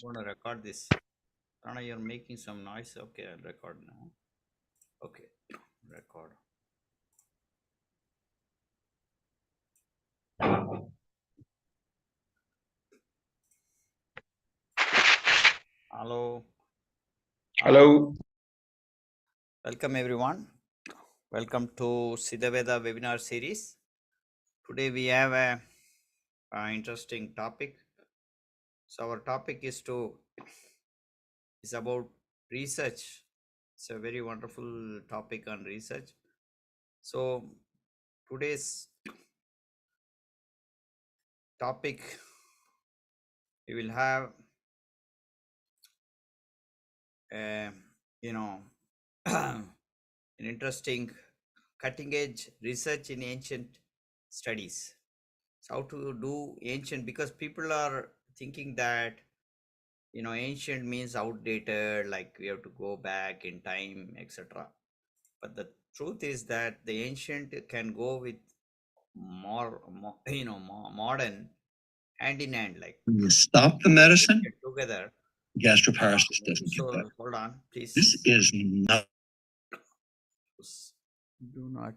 Want to record this? Rana, you're making some noise. Okay, I'll record now. Okay, record. Hello. Hello. Welcome everyone. Welcome to Siddha-Vetha webinar series. Today we have a interesting topic. So our topic is about research. It's a very wonderful topic on research. So today's topic, we will have an interesting cutting edge research in ancient studies. So how to do ancient, because people are thinking that ancient means outdated, like we have to go back in time, etc. But the truth is that the ancient can go with more modern, hand in hand, like When you stop the medicine, together. gastroparesis doesn't get So better. hold on, please. This is not. Do not.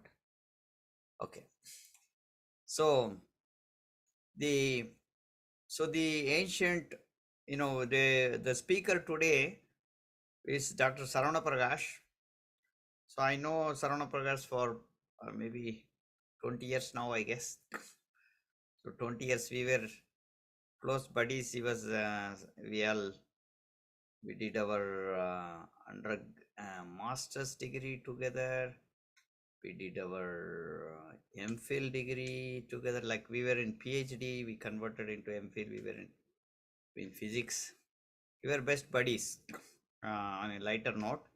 Okay. So the ancient, the speaker today is Dr. Sarana Prakash. So I know Sarana Prakash for maybe 20 years now, I guess. So 20 years we were close buddies. He was we did our master's degree together. We did our MPhil degree together. Like we were in PhD, we converted into MPhil. We were in physics. We were best buddies. On a lighter note,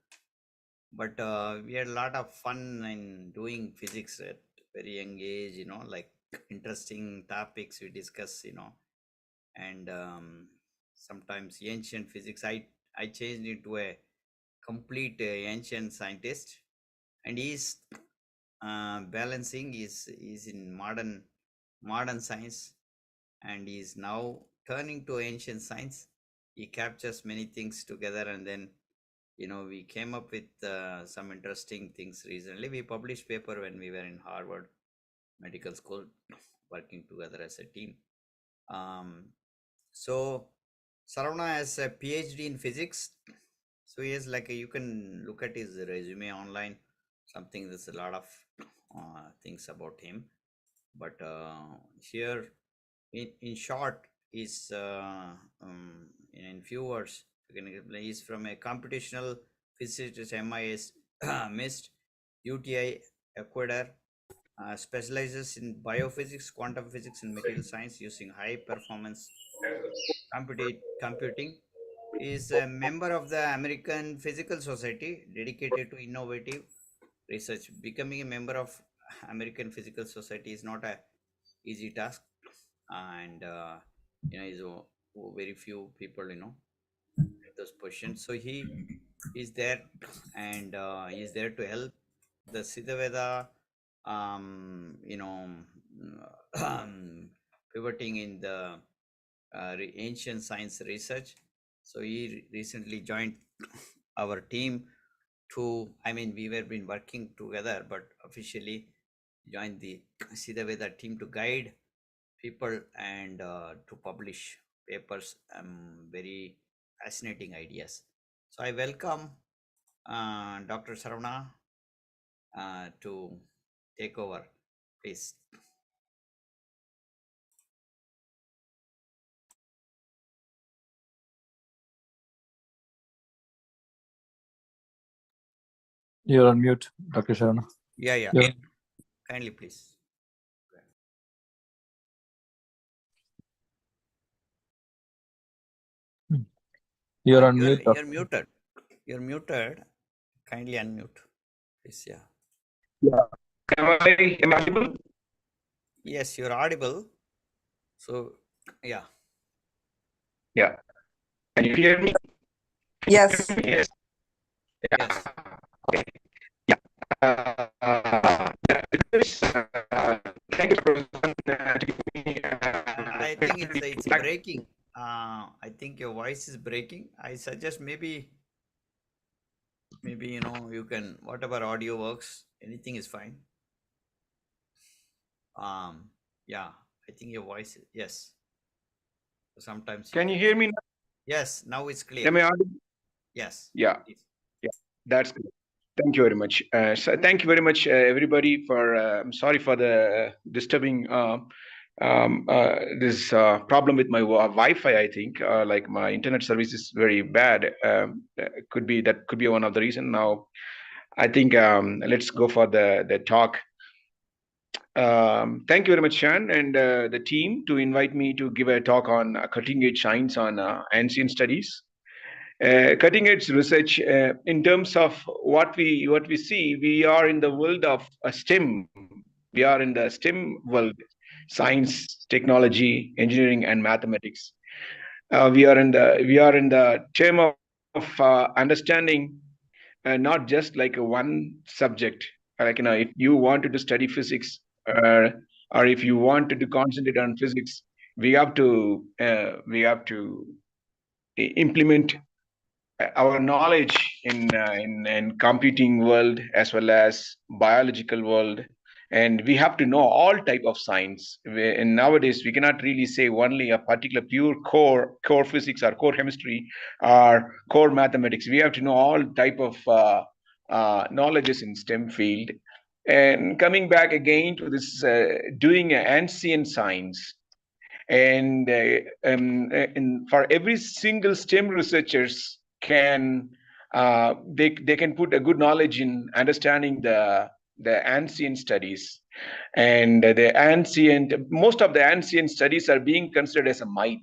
but we had a lot of fun in doing physics at very young age. Like interesting topics we discuss. And sometimes ancient physics. I changed into a complete ancient scientist, and he's balancing is in modern science, and he's now turning to ancient science. He captures many things together, and then we came up with some interesting things recently. We published paper when we were in Harvard Medical School, working together as a team. So Saravana has a PhD in physics. So he is like you can look at his resume online. Something, there's a lot of things about him. But here, in short, is in few words, he's from a computational physicist, MIS, MIST, UTI, Ecuador, specializes in biophysics, quantum physics, and material science using high performance computing. Is a member of the American Physical Society, dedicated to innovative research. Becoming a member of American Physical Society is not a easy task, and is very few people in those positions. So he is there, and he is there to help the Siddha-Vetha, pivoting in the ancient science research. So he recently joined our team we were been working together, but officially joined the Siddha-Vetha team to guide people and to publish papers, very fascinating ideas. So I welcome Dr. Saravana to take over, please. You're on mute, Dr. Sharana. Yeah. Yeah. Kindly, please. You're on mute. You're muted. You're muted. Kindly unmute, please. Yeah. Am I audible? Yes, you're audible. So, yeah. Yeah. Can you hear me? Yes. Yes. Yeah. Yes. Okay. Yeah. Thank you for I think it's breaking. I think your voice is breaking. I suggest maybe you can, whatever audio works, anything is fine. Yeah, I think your voice, yes. Sometimes you Can you can. hear me now? Yes, now it's clear. Am I audible? Yes. Yeah, Please. yeah, that's good. Thank you very much. So thank you very much, everybody. For I'm sorry for the disturbing this problem with my Wi-Fi. I think like my internet service is very bad. Could be one of the reason. Now I think let's go for the talk. Thank you very much, Shan, and the team to invite me to give a talk on cutting edge science on ancient studies. Cutting edge research in terms of what we see, we are in the world of STEM. We are in the STEM world: science, technology, engineering, and mathematics. We are in the term of understanding not just like one subject. Like if you wanted to study physics, uh, or if you wanted to concentrate on physics, we have to implement our knowledge in computing world as well as biological world, and we have to know all type of science. And nowadays we cannot really say only a particular pure core physics or core chemistry or core mathematics. We have to know all type of knowledges in STEM field. And coming back again to this doing ancient science, and for every single STEM researchers can they can put a good knowledge in understanding the ancient studies. And the ancient most of the ancient studies are being considered as a myth.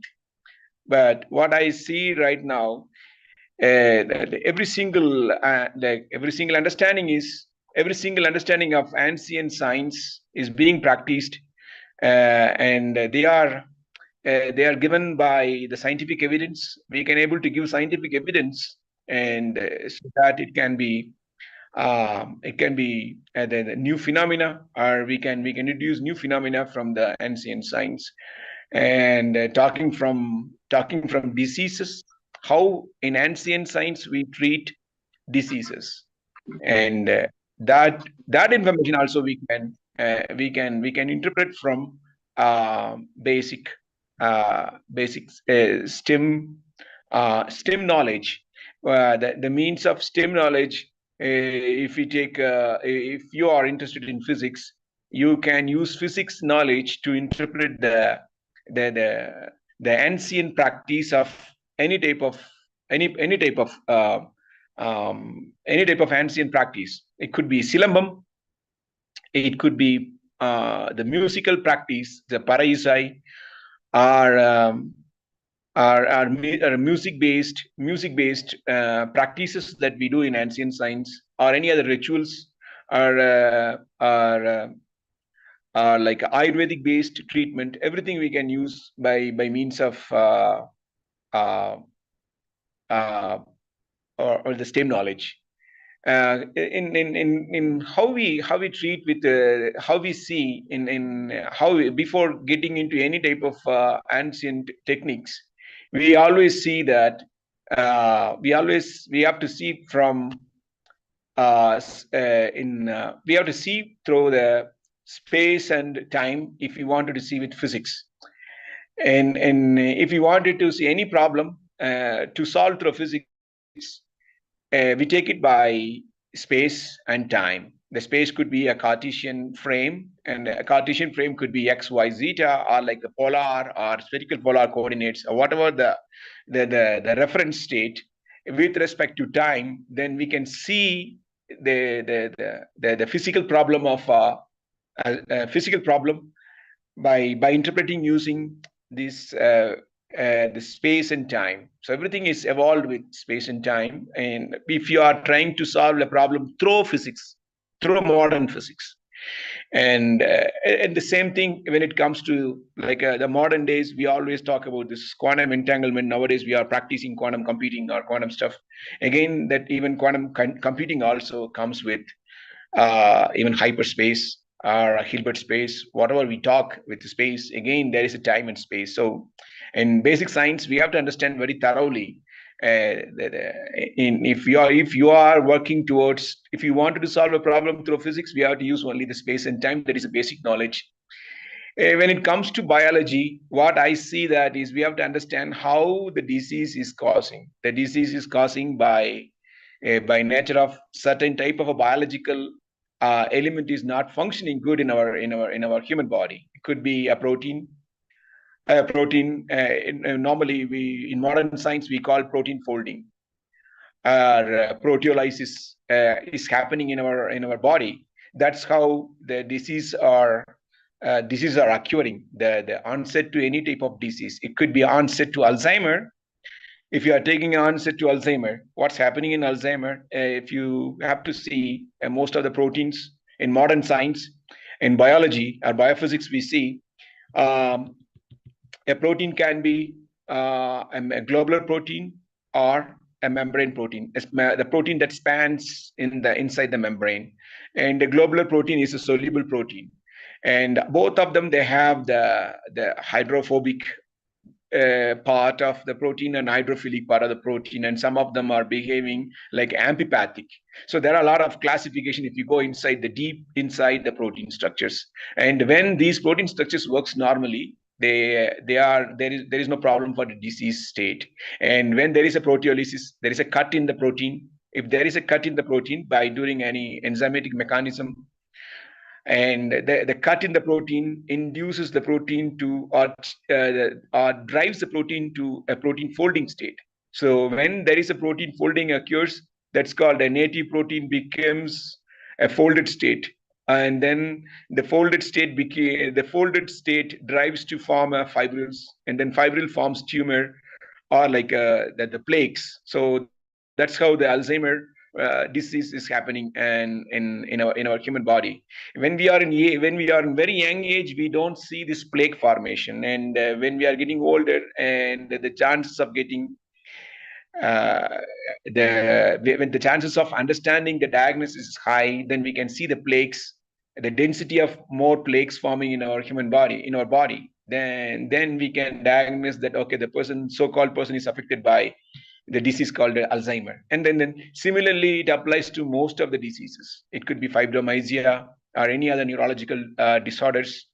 But what I see right now, every single understanding of ancient science is being practiced, and they are given by the scientific evidence. We can able to give scientific evidence, and so that it can be the new phenomena, or we can introduce new phenomena from the ancient science. And talking from diseases, how in ancient science we treat diseases. And that information also we can interpret from basic STEM knowledge. The means of STEM knowledge, if you are interested in physics, you can use physics knowledge to interpret the the, the ancient practice of any type of any type of ancient practice. It could be silambam, it could be the musical practice, the paraisai, or music based practices that we do in ancient science, or any other rituals, or like Ayurvedic based treatment. Everything we can use by means of uh, uh, or the STEM knowledge. In how we treat with how we see in how before getting into any type of ancient techniques, we always see that we have to see from we have to see through the space and time if we wanted to see with physics. And if you wanted to see any problem to solve through physics, we take it by space and time. The space could be a Cartesian frame, and a Cartesian frame could be x, y, zeta, or like the polar or spherical polar coordinates, or whatever the reference state with respect to time. Then we can see the physical problem of a physical problem by interpreting using this the space and time. So everything is evolved with space and time. And if you are trying to solve a problem through physics, through modern physics, and the same thing when it comes to like the modern days, we always talk about this quantum entanglement. Nowadays we are practicing quantum computing or quantum stuff. Again, that even quantum computing also comes with even hyperspace or Hilbert space, whatever we talk with space, again, there is a time and space. So in basic science, we have to understand very thoroughly that if you are working towards, if you wanted to solve a problem through physics, we have to use only the space and time. That is a basic knowledge. When it comes to biology, what I see that is we have to understand how the disease is causing. The disease is causing by nature of certain type of a biological element is not functioning good in our human body. It could be a protein. Normally we in modern science we call protein folding or proteolysis is happening in our body. That's how the diseases are occurring. The onset to any type of disease. It could be onset to Alzheimer. If you are taking onset to Alzheimer, what's happening in Alzheimer? If you have to see most of the proteins in modern science, in biology or biophysics, we see um, a protein can be a globular protein or a membrane protein. It's the protein that spans inside the membrane, and the globular protein is a soluble protein. And both of them, they have the hydrophobic part of the protein and hydrophilic part of the protein, and some of them are behaving like amphipathic. So there are a lot of classification if you go inside the deep inside the protein structures. And when these protein structures works normally, there is no problem for the disease state. And when there is a proteolysis, there is a cut in the protein. If there is a cut in the protein by doing any enzymatic mechanism, and the cut in the protein induces the protein to or drives the protein to a protein folding state. So when there is a protein folding occurs, that's called a native protein becomes a folded state, and then the folded state drives to form a fibrils, and then fibril forms tumor or like the plaques. So that's how the Alzheimer disease is happening and in our human body. When we are in very young age, we don't see this plaque formation, and when we are getting older, and the chances of getting uh, when the chances of understanding the diagnosis is high, then we can see the plaques, the density of more plaques forming in our human body, in our body. Then we can diagnose that okay, the person, so-called person, is affected by the disease called Alzheimer. And then similarly, it applies to most of the diseases. It could be fibromyalgia or any other neurological disorders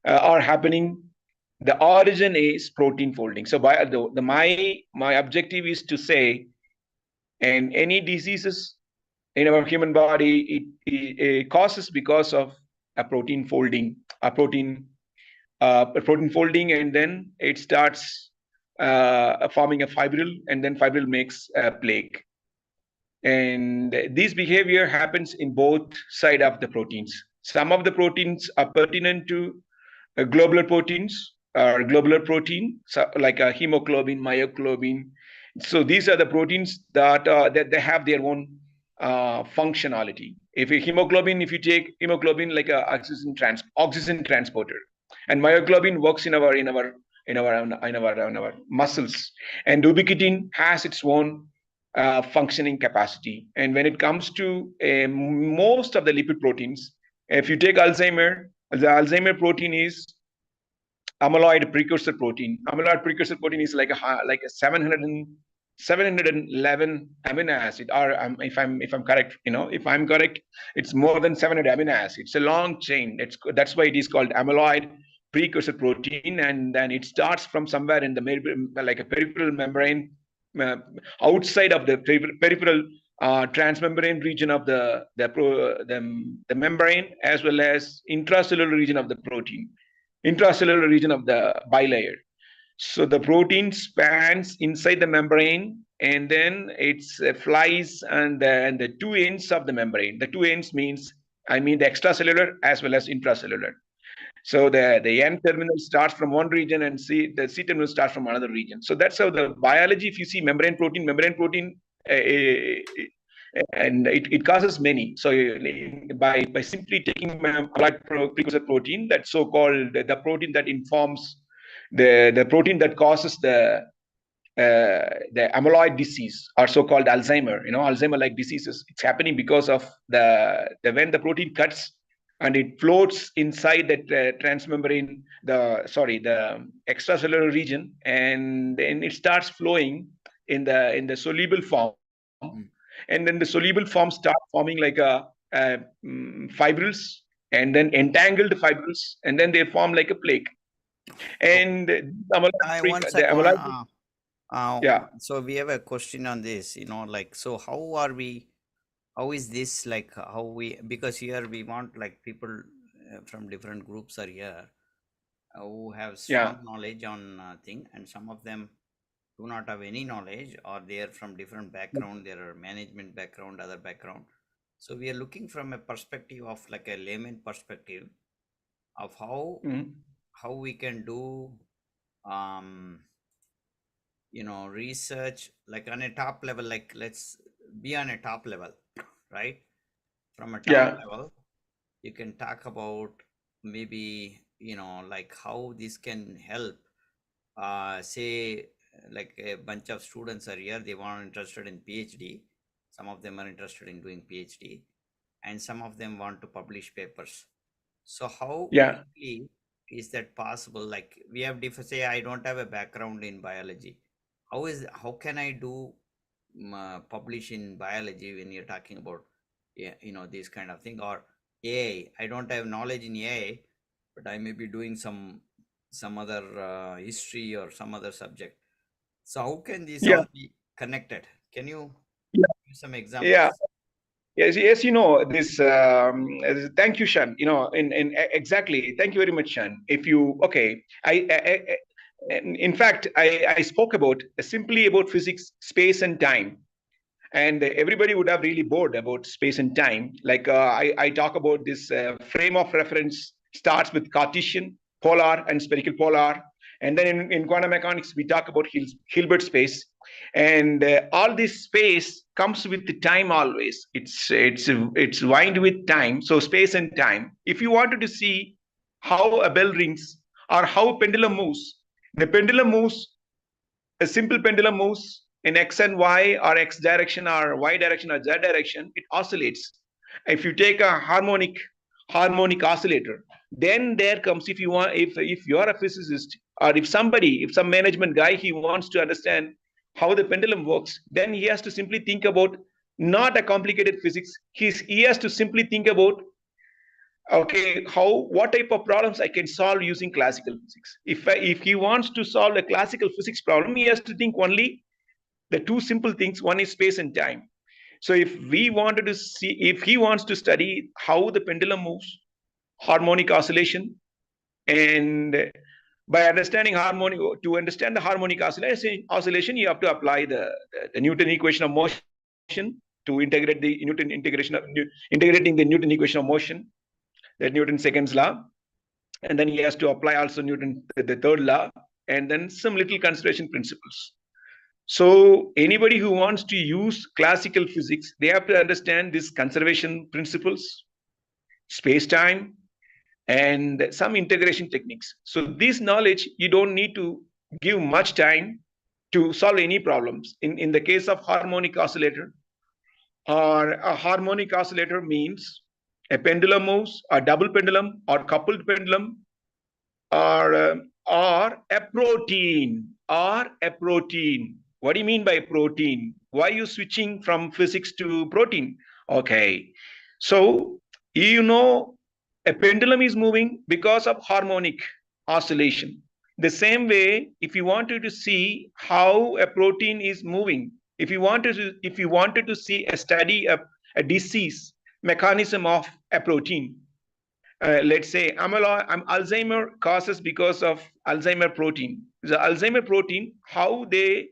are happening. The origin is protein folding. So my objective is to say, and any diseases in our human body, it causes because of a protein folding, a protein folding, and then it starts forming a fibril, and then fibril makes a plaque. And this behavior happens in both side of the proteins. Some of the proteins are pertinent to globular proteins or globular protein, so like a hemoglobin, myoglobin. So these are the proteins that they have their own functionality. If you take hemoglobin like a oxygen transporter, and myoglobin works in our muscles, and ubiquitin has its own functioning capacity. And when it comes to most of the lipid proteins, if you take Alzheimer, the Alzheimer protein is amyloid precursor protein. Amyloid precursor protein is like a 711 amino acid, or if I'm correct, if I'm correct, it's more than 700 amino acids. It's a long chain. That's why it is called amyloid precursor protein. And then it starts from somewhere in the like a peripheral membrane, outside of the peripheral transmembrane region of the membrane, as well as intracellular region of the protein, intracellular region of the bilayer. So the protein spans inside the membrane, and then it flies and the two ends of the membrane. The two ends means, I mean, the extracellular as well as intracellular. So the N terminal starts from one region, and the C terminal starts from another region. So that's how the biology, if you see membrane protein, and it causes many. So by simply taking amyloid precursor protein, that's so-called the protein that informs the protein that causes the amyloid disease, or so-called Alzheimer, Alzheimer-like diseases. It's happening because of when the protein cuts and it floats inside that transmembrane, the extracellular region, and then it starts flowing in the soluble form, and then the soluble form start forming like fibrils, and then entangled fibrils, and then they form like a plaque. Okay. And One the second. amyloid, yeah, So we have a question on this, like, so how is this, like, how we, because here we want like people from different groups are here who have yeah, strong knowledge on thing, and some of them do not have any knowledge, or they are from different background, there are management background, other background. So we are looking from a perspective of like a layman perspective of mhm, how we can do um research like on a top level, like let's be on a top level, right? From a top yeah, level you can talk about maybe like how this can help, say, like a bunch of students are here, they want interested in PhD, some of them are interested in doing PhD, and some of them want to publish papers. So how yeah, quickly is that possible? Like we have different, say I don't have a background in biology. How can I do publish in biology when you're talking about, yeah, this kind of thing, or AI? I don't have knowledge in AI, but I may be doing some other history or some other subject. So how can these yeah, all be connected? Can you yeah, give some yeah. examples? Yes, yes, this. Thank you, Shan. Exactly. Thank you very much, Shan. If you okay, in fact, I spoke about simply about physics, space, and time, and everybody would have really bored about space and time. Like I talk about this frame of reference starts with Cartesian, polar, and spherical polar, and then in quantum mechanics we talk about Hilbert space, and all this space comes with the time always. It's wind with time. So space and time. If you wanted to see how a bell rings or how a pendulum moves, the pendulum moves a simple pendulum moves in x and y or x direction or y direction or z direction, it oscillates. If you take a harmonic oscillator, then there comes, if you want, if you're a physicist, or if some management guy, he wants to understand how the pendulum works, then he has to simply think about not a complicated physics. He has to simply think about, okay, what type of problems I can solve using classical physics. If he wants to solve a classical physics problem, he has to think only the two simple things. One is space and time. So if he wants to study how the pendulum moves, harmonic oscillation, and by understanding harmonic to understand the harmonic oscillation, you have to apply the Newton equation of motion to integrating the Newton equation of motion, that Newton's second law, and then he has to apply also Newton the third law, and then some little conservation principles. So anybody who wants to use classical physics, they have to understand these conservation principles, space-time, and some integration techniques. So this knowledge, you don't need to give much time to solve any problems. In the case of harmonic oscillator, or a harmonic oscillator means a pendulum moves, a double pendulum or coupled pendulum, or a protein, What do you mean by protein? Why are you switching from physics to protein? Okay, so a pendulum is moving because of harmonic oscillation. The same way, if you wanted to see how a protein is moving, if you wanted to see a study of a disease mechanism of a protein, let's say Alzheimer causes because of Alzheimer protein. The Alzheimer protein, how they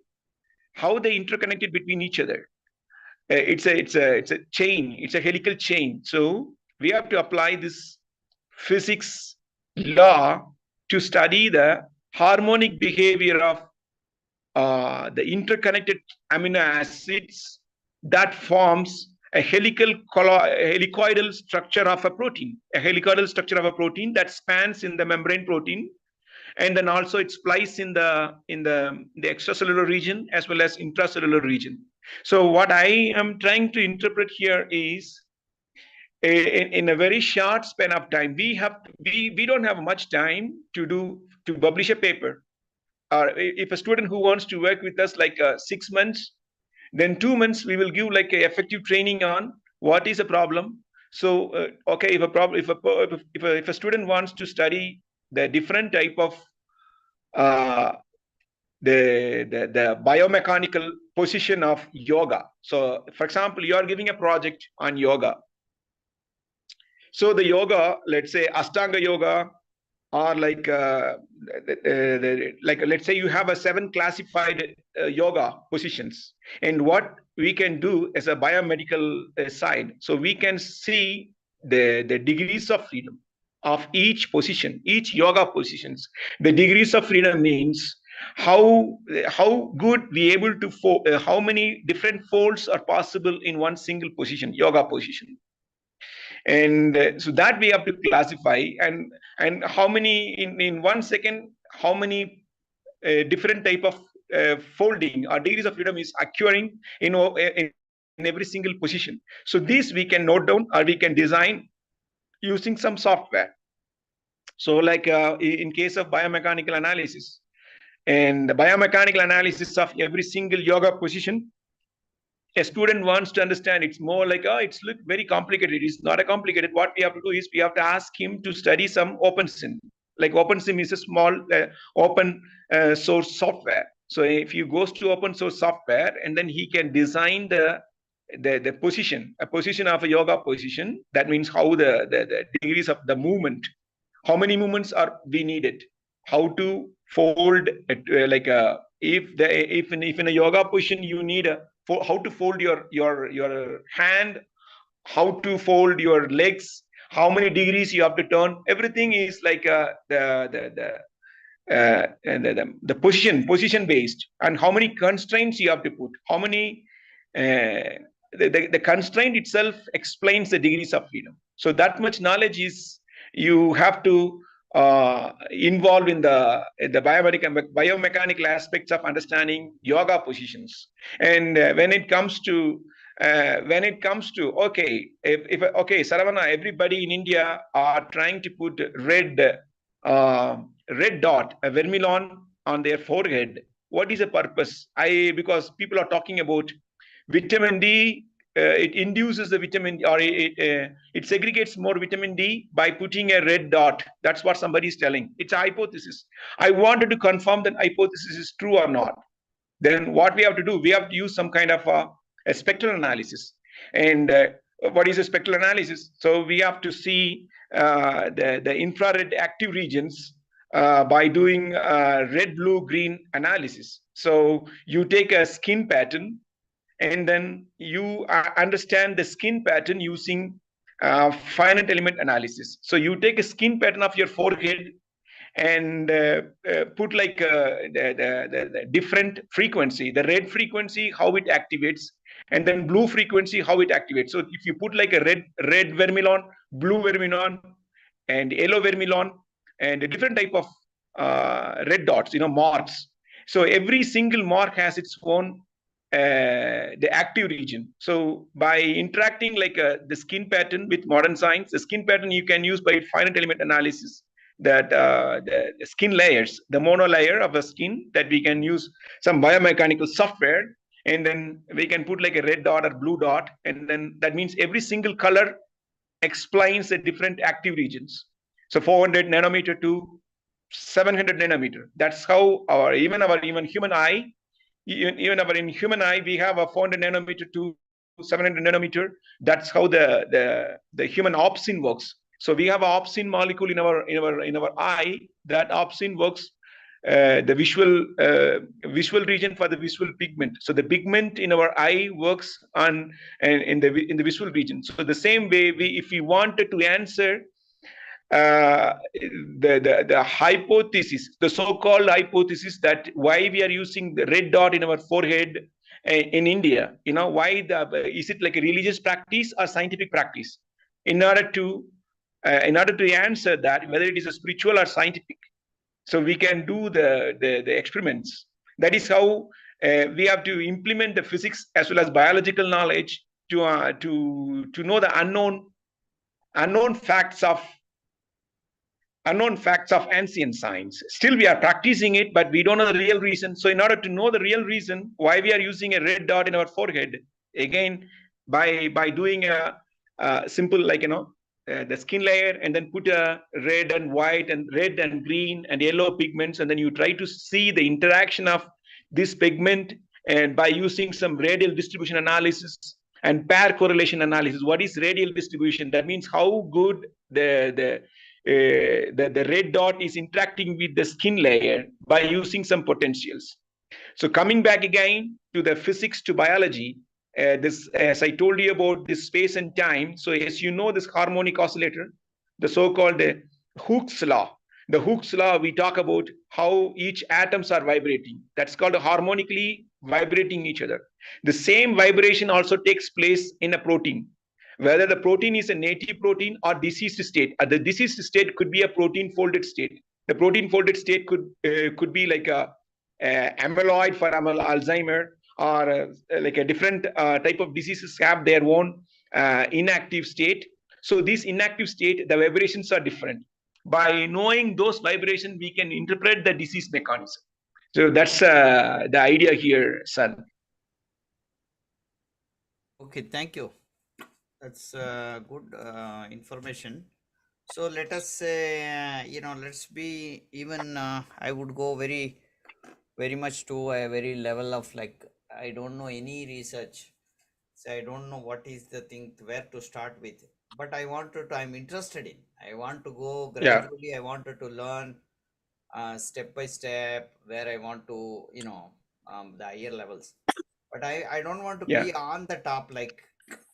interconnected between each other. It's a chain. It's a helical chain. So we have to apply this physics law to study the harmonic behavior of the interconnected amino acids that forms a helicoidal structure of a protein, that spans in the membrane protein, and then also it splices in the extracellular region as well as intracellular region. So what I am trying to interpret here is in a very short span of time. We don't have much time to publish a paper. Or if a student who wants to work with us like 6 months, then 2 months we will give like a effective training on what is a problem. So okay, if a problem, if a student wants to study the different type of uh, the biomechanical position of yoga. So for example, you are giving a project on yoga. So the yoga, let's say Ashtanga yoga, or like like let's say you have a 7 classified yoga positions, and what we can do as a biomedical side, so we can see the degrees of freedom of each position, each yoga positions. The degrees of freedom means how good we able to how many different folds are possible in one single position, yoga position. And so that we have to classify, and how many in 1 second, how many different type of folding or degrees of freedom is occurring in every single position. So this we can note down, or we can design using some software. So like in case of biomechanical analysis, and the biomechanical analysis of every single yoga position, a student wants to understand, it's more like, oh, it's look very complicated. It's not a complicated. What we have to do is we have to ask him to study some OpenSim. Like OpenSim is a small open source software. So if he goes to open source software, and then he can design the position, a position of a yoga position. That means how the degrees of the movement, how many movements are we needed, how to fold like if in a yoga position you need how to fold your hand, how to fold your legs, how many degrees you have to turn. Everything is like and the position based, and how many constraints you have to put, how many the constraint itself explains the degrees of freedom. So that much knowledge is you have to involve in the biomechanical aspects of understanding yoga positions. And when it comes to okay, if okay, Saravana, everybody in India are trying to put red dot, a vermilion on their forehead. What is the purpose? Because people are talking about vitamin D. It induces the vitamin, or it segregates more vitamin D by putting a red dot. That's what somebody is telling. It's a hypothesis. I wanted to confirm that hypothesis is true or not. Then what we have to do, we have to use some kind of a spectral analysis. And what is a spectral analysis? So we have to see the infrared active regions by doing red, blue, green analysis. So you take a skin pattern, and then you understand the skin pattern using finite element analysis. So you take a skin pattern of your forehead, and put like the different frequency, the red frequency, how it activates, and then blue frequency, how it activates. So if you put like a red vermilion, blue vermilion, and yellow vermilion, and a different type of red dots, marks. So every single mark has its own the active region. So by interacting like the skin pattern with modern science, the skin pattern you can use by finite element analysis, that the skin layers, the mono layer of the skin, that we can use some biomechanical software, and then we can put like a red dot or blue dot, and then that means every single color explains the different active regions. So 400 nanometer to 700 nanometer. That's how our human eye, in human eye, we have a 400 nanometer to 700 nanometer. That's how the human opsin works. So we have an opsin molecule in our eye. That opsin works the visual region for the visual pigment. So the pigment in our eye works on in the visual region. So the same way, if we wanted to answer the hypothesis, the so-called hypothesis, that why we are using the red dot in our forehead in India, why is it like a religious practice or scientific practice? In order to answer that, whether it is a spiritual or scientific, so we can do the experiments. That is how we have to implement the physics as well as biological knowledge to know the unknown unknown facts of ancient science. Still, we are practicing it, but we don't know the real reason. So, in order to know the real reason why we are using a red dot in our forehead, again, by doing a simple, like, the skin layer, and then put a red and white and red and green and yellow pigments, and then you try to see the interaction of this pigment, and by using some radial distribution analysis and pair correlation analysis. What is radial distribution? That means how good the red dot is interacting with the skin layer by using some potentials. So coming back again to the physics to biology, this, as I told you about this space and time. So as you know, this harmonic oscillator, the so-called Hooke's law. The Hooke's law, we talk about how each atoms are vibrating. That's called harmonically vibrating each other. The same vibration also takes place in a protein. Whether the protein is a native protein or diseased state. The diseased state could be a protein folded state. The protein folded state could be like a amyloid for Alzheimer, or like a different type of diseases have their own inactive state. So this inactive state, the vibrations are different. By knowing those vibrations, we can interpret the disease mechanism. So that's the idea here, son. Okay, thank you. That's good information. So let us say, let's be even, I would go very much to a very level of, like, I don't know any research. So I don't know what is the thing where to start with, but I'm interested in, I want to go Yeah. gradually. I wanted to learn step by step, where I want to, the higher levels. But I don't want to Yeah. be on the top like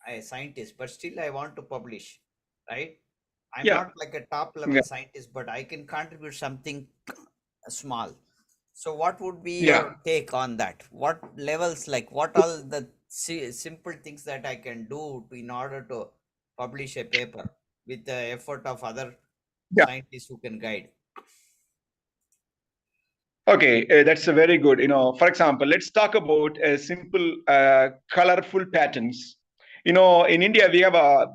a scientist, but still I want to publish, right? I'm Yeah. not like a top level Yeah. scientist, but I can contribute something small. So what would be Yeah. your take on that? What levels, like what all the simple things that I can do in order to publish a paper with the effort of other Yeah. scientists who can guide? Okay, that's a very good. For example, let's talk about simple, colorful patterns. In India,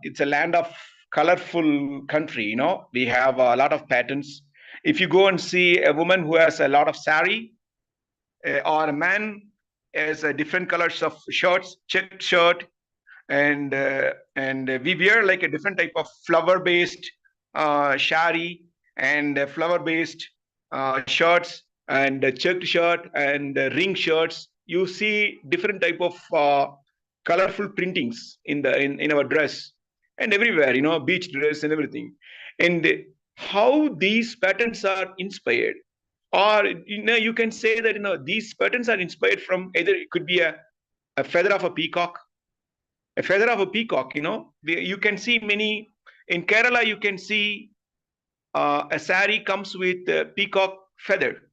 it's a land of colorful country. We have a lot of patterns. If you go and see a woman who has a lot of sari, or a man has different colors of shirts, checked shirt, and we wear like a different type of flower-based shari, and flower-based shirts, and checked shirt, and ring shirts. You see different type of colorful printings in our dress, and everywhere, beach dress and everything. And how these patterns are inspired, or you can say that these patterns are inspired from, either it could be a feather of a peacock. A feather of a peacock, you can see many in Kerala. You can see a sari comes with a peacock feather,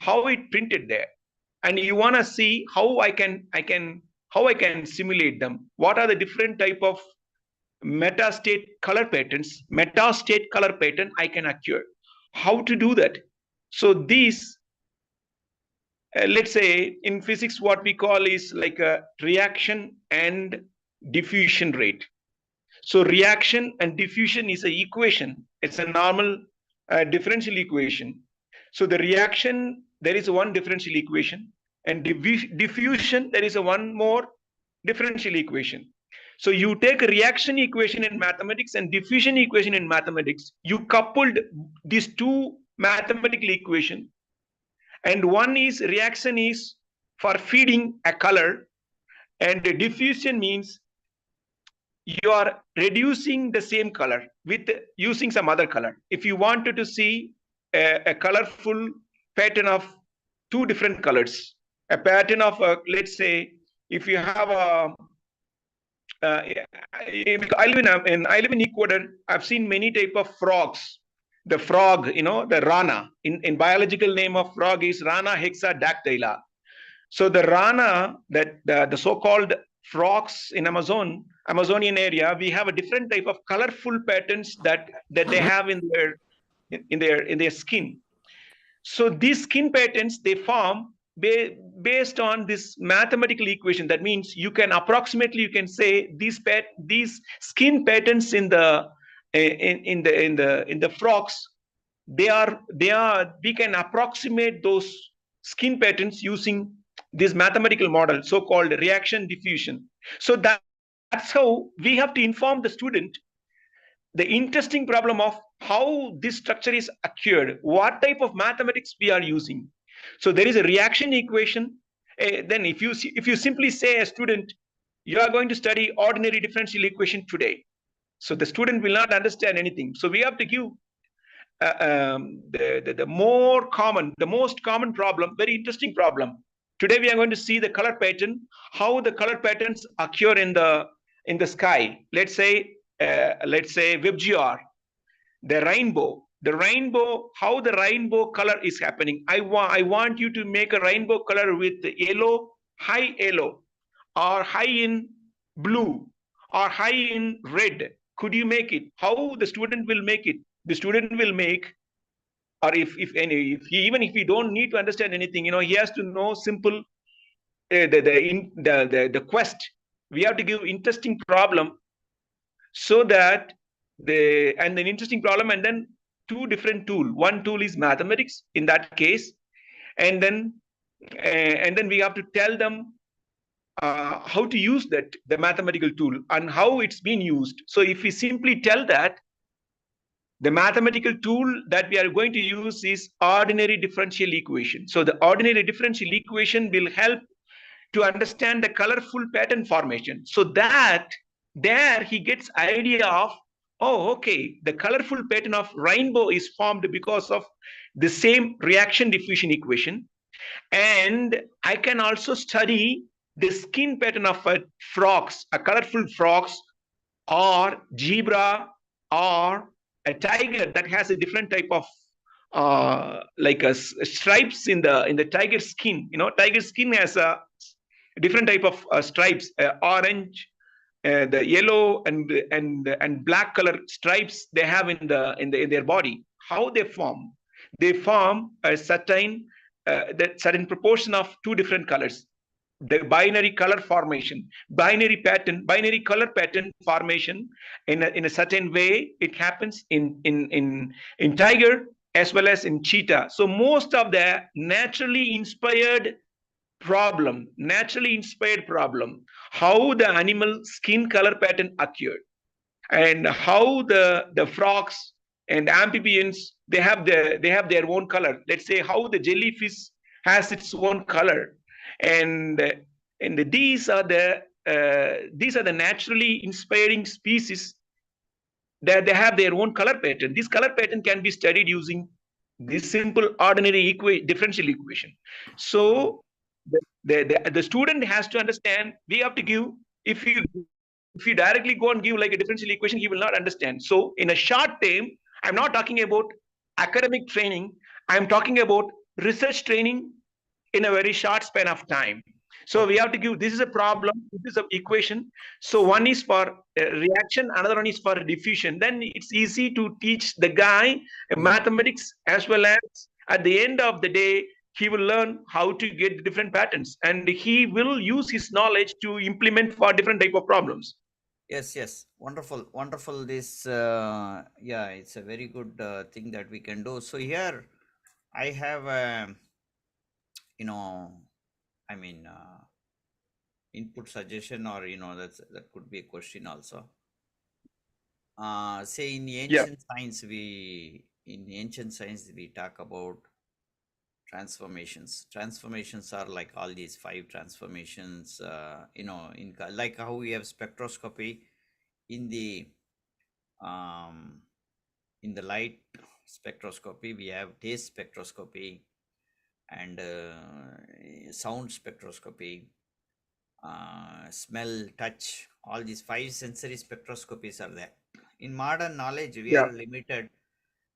how it printed there. And you want to see how I can simulate them. What are the different type of metastate color patterns, metastate color pattern I can acquire? How to do that? So these, let's say in physics, what we call is like a reaction and diffusion rate. So reaction and diffusion is an equation. It's a normal differential equation. So the reaction, there is one differential equation, and diffusion, there is a one more differential equation. So you take a reaction equation in mathematics and diffusion equation in mathematics. You coupled these two mathematical equation, and one is reaction is for feeding a color, and the diffusion means you are reducing the same color with using some other color. If you wanted to see a colorful pattern of two different colors, a pattern of, let's say, if you have I live in Ecuador. I've seen many type of frogs. The frog, the rana. In biological name of frog is Rana hexadactyla. So the rana, that the so-called frogs in Amazonian area, we have a different type of colorful patterns that they have in their skin. So these skin patterns, they form based on this mathematical equation. That means you can say these skin patterns in the in the frogs, we can approximate those skin patterns using this mathematical model, so-called reaction diffusion. So that's how we have to inform the student the interesting problem of how this structure is occurred, what type of mathematics we are using. So there is a reaction equation. Then if you simply say a student, you are going to study ordinary differential equation today, so the student will not understand anything. So we have to give the most common problem, very interesting problem. Today we are going to see the color pattern, how the color patterns occur in the sky. Let's say WebGR, the rainbow, how the rainbow color is happening. I want you to make a rainbow color with yellow, high yellow, or high in blue, or high in red. Could you make it? How the student will make it? The student will make, or if even if he don't need to understand anything, he has to know simple the quest. We have to give interesting problem, so that an interesting problem, and then two different tool. One tool is mathematics in that case, and then we have to tell them how to use the mathematical tool and how it's been used. So if we simply tell that the mathematical tool that we are going to use is ordinary differential equation. So the ordinary differential equation will help to understand the colorful pattern formation. So that there he gets idea of, oh, okay, the colorful pattern of rainbow is formed because of the same reaction diffusion equation. And I can also study the skin pattern of frogs, a colorful frogs, or zebra, or a tiger that has a different type of stripes in the tiger skin. Tiger skin has a different type of stripes, orange, the yellow and black color stripes they have in their body. How they form? They form a certain proportion of two different colors. The binary color formation, binary color pattern formation in a certain way. It happens in tiger as well as in cheetah. So most of the naturally inspired problem, how the animal skin color pattern occurred, and how the frogs and amphibians, they have their own color. Let's say how the jellyfish has its own color, and these are the naturally inspiring species that they have their own color pattern. This color pattern can be studied using this simple ordinary differential equation. So the student has to understand, we have to give, if you directly go and give like a differential equation, he will not understand. So in a short time, I'm not talking about academic training, I'm talking about research training in a very short span of time. So we have to give, this is a problem, this is an equation. So one is for reaction, another one is for diffusion. Then it's easy to teach the guy mathematics, as well as at the end of the day, he will learn how to get the different patterns, and he will use his knowledge to implement for different type of problems. Yes, wonderful. This yeah, it's a very good thing that we can do. So here I have I mean input suggestion, or that could be a question also. Say in ancient science, we talk about transformations. Transformations are like all these 5 transformations, like how we have spectroscopy in the light spectroscopy, we have taste spectroscopy, and sound spectroscopy, smell, touch, all these 5 sensory spectroscopies are there. In modern knowledge, we are limited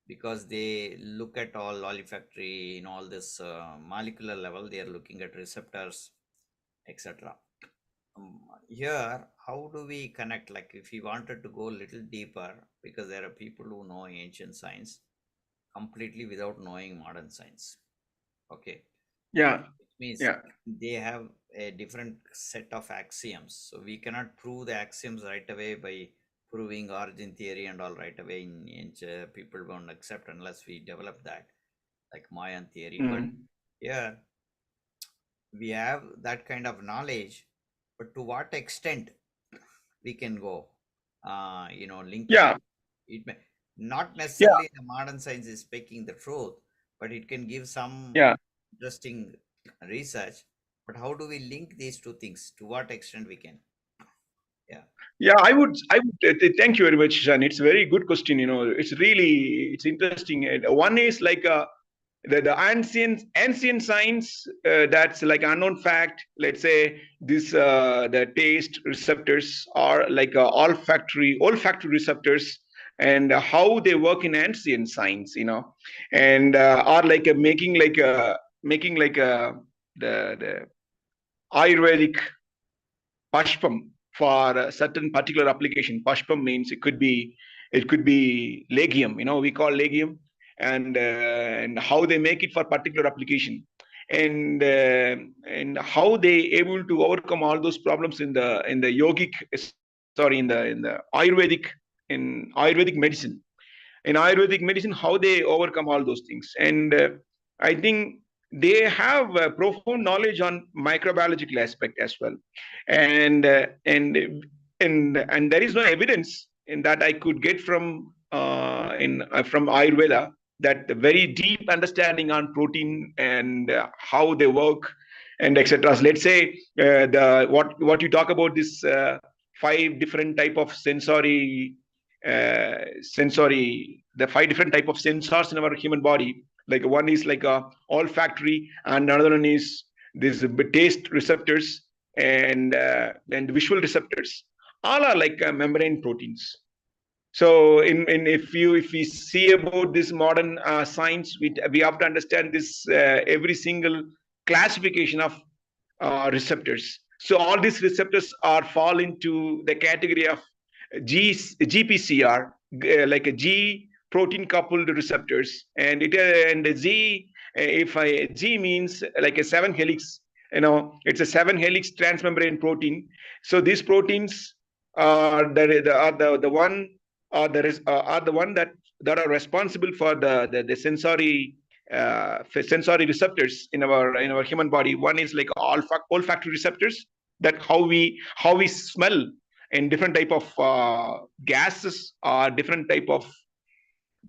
because they look at all olfactory in all this molecular level. They are looking at receptors, etc. Here, how do we connect? Like if we wanted to go a little deeper, because there are people who know ancient science completely without knowing modern science. Okay. Which means they have a different set of axioms. So we cannot prove the axioms right away by proving origin theory and all right away in people won't accept unless we develop that, like Mayan theory. But yeah, we have that kind of knowledge, but to what extent we can go, linking Yeah, it may, not yeah, necessarily the modern science is speaking the truth, but it can give some yeah. interesting research. But how do we link these two things? To what extent we can? Yeah. Yeah, I would thank you very much, Shan. It's a very good question. It's interesting. And one is like the ancient science that's like unknown fact. Let's say this the taste receptors are like olfactory receptors, and how they work in ancient science. And are like making like the Ayurvedic pashpam for a certain particular application. Pashpam means it could be legium. We call legium, and how they make it for particular application, and how they able to overcome all those problems in the yogic, sorry, in the Ayurvedic medicine. In Ayurvedic medicine, how they overcome all those things. And I think they have profound knowledge on microbiological aspect as well. And and there is no evidence in that I could get from Ayurveda, that the very deep understanding on protein and how they work and etc. So let's say the what you talk about, this five different type of the five different type of sensors in our human body. Like one is like a olfactory, and another one is this taste receptors, and visual receptors. All are like membrane proteins. So if we see about this modern science, we have to understand this every single classification of receptors. So all these receptors are fall into the category of GPCR, like a G protein coupled receptors, and the G means like a seven helix. It's a seven helix transmembrane protein. So these proteins are the one are the one that are responsible for the sensory receptors in our human body. One is like olfactory receptors, that how we smell, and different type of gases, or different type of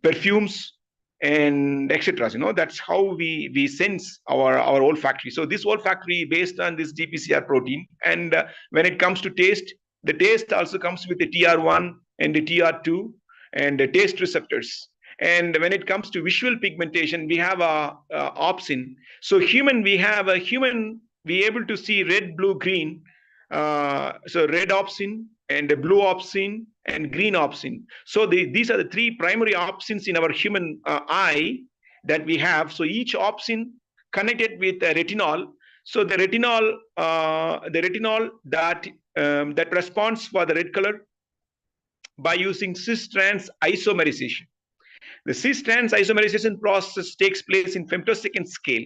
perfumes, and etc. That's how we sense our olfactory. So this olfactory based on this GPCR protein. And when it comes to taste, the taste also comes with the TR1 and the TR2 and the taste receptors. And when it comes to visual pigmentation, we have a opsin. So we able to see red, blue, green. So red opsin, and blue opsin, and green opsin. So these are the three primary opsins in our human eye that we have. So each opsin connected with a retinol. So the retinol that responds for the red color by using cis-trans isomerization. The cis-trans isomerization process takes place in femtosecond scale.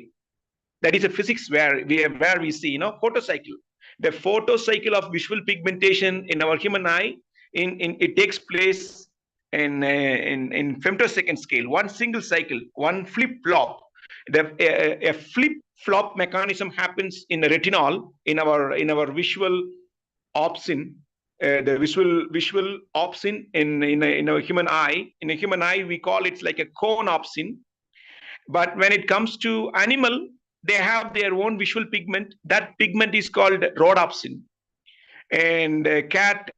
That is a physics where we see photocycle. The photocycle of visual pigmentation in our human eye, in it takes place in femtosecond scale. One single cycle, one flip flop. A flip flop mechanism happens in the retinol, in our visual opsin. The visual opsin in our human eye. In a human eye, we call it like a cone opsin. But when it comes to animal, they have their own visual pigment. That pigment is called rhodopsin. And cat,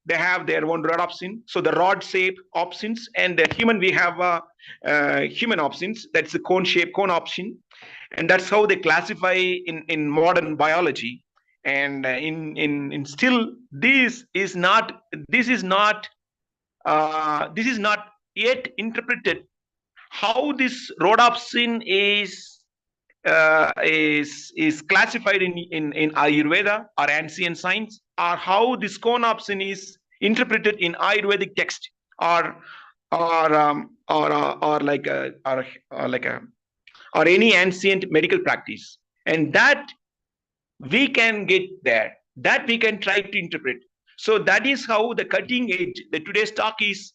they have their own rhodopsin. So the rod shape opsins. And the human, we have human opsins. That's the cone shape, cone opsin. And that's how they classify in modern biology. And in still, this is not yet interpreted, how this rhodopsin is classified in Ayurveda or ancient science, or how this conopsin is interpreted in Ayurvedic text, or or any ancient medical practice. And that we can get there, that we can try to interpret. So that is how the cutting edge, the today's talk is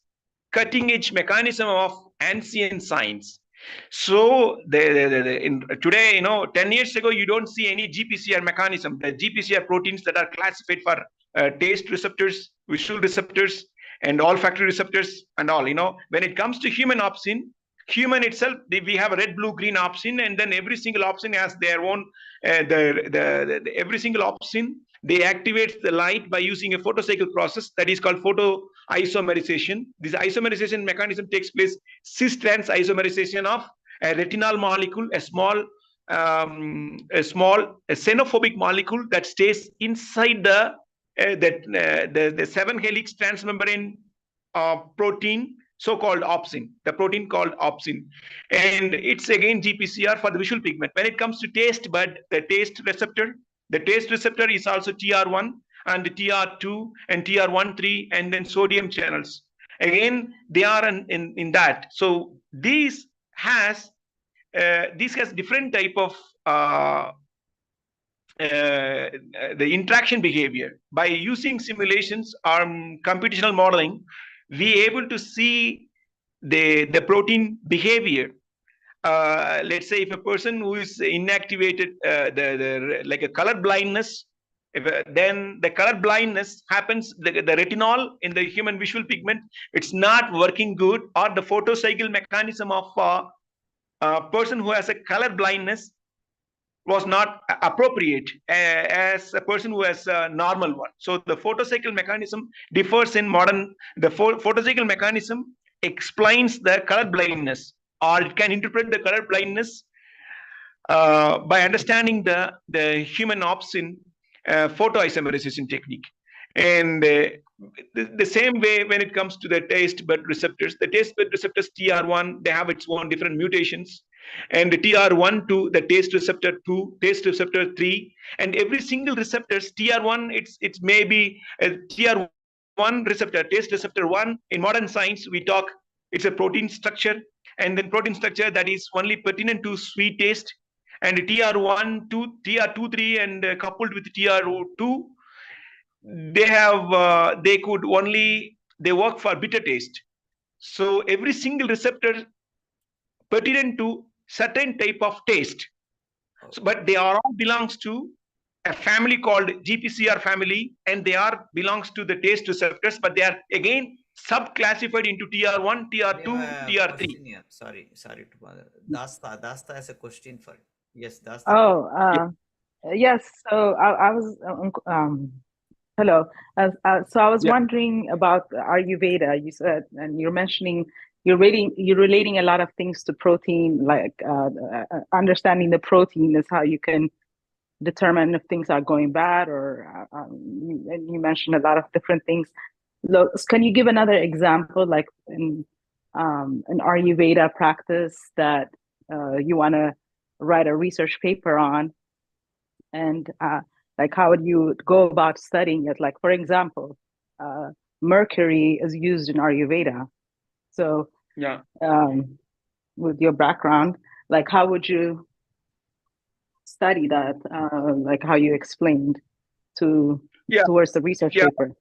cutting edge mechanism of ancient science. So today, 10 years ago, you don't see any GPCR mechanism. The GPCR proteins that are classified for taste receptors, visual receptors, and olfactory receptors, and all. When it comes to human opsin, human itself, we have a red, blue, green opsin, and then every single opsin has their own. Every single opsin, they activate the light by using a photocycle process that is called photoisomerization. This isomerization mechanism takes place cis-trans isomerization of a retinol molecule, a small xenophobic molecule that stays inside the 7-helix transmembrane protein, so-called opsin, the protein called opsin. And it's again GPCR for the visual pigment. When it comes to taste bud, the taste receptor is also TR1 and TR2 and TR13, and then sodium channels. Again, they are in that. So this has different type of the interaction behavior. By using simulations or computational modeling, we able to see the protein behavior. Let's say if a person who is inactivated, like a color blindness, then the color blindness happens, the retinol in the human visual pigment, it's not working good, or the photocycle mechanism of a person who has a color blindness was not appropriate as a person who has a normal one. So the photocycle mechanism differs in modern. The photocycle mechanism explains the color blindness, or it can interpret the color blindness by understanding the human opsin photoisomerization technique. And the same way when it comes to the taste bud receptors, the taste bud receptors TR1, they have its own different mutations. And the TR1 to the taste receptor 2, taste receptor 3, and every single receptors TR1, it's maybe a TR1 receptor, taste receptor 1. In modern science, we talk it's a protein structure, and then protein structure that is only pertinent to sweet taste. And TR1 to TR2, 3, and coupled with TR2, they could only they work for bitter taste. So every single receptor pertinent to certain type of taste. So, but they are all belongs to a family called GPCR family, and they are belongs to the taste receptors, but they are again subclassified into TR1, TR2, TR3. Sorry to bother. Dasta has a question for you. Yes, Dasta. Oh, yes. So I was hello. So I was wondering about Ayurveda. You said, and you're mentioning you're relating a lot of things to protein, like understanding the protein is how you can determine if things are going bad, or you mentioned a lot of different things. Look, can you give another example, like in an Ayurveda practice that you want to write a research paper on, and like how would you go about studying it? Like, for example, mercury is used in Ayurveda. So with your background, like how would you study that, like how you explained towards the research paper?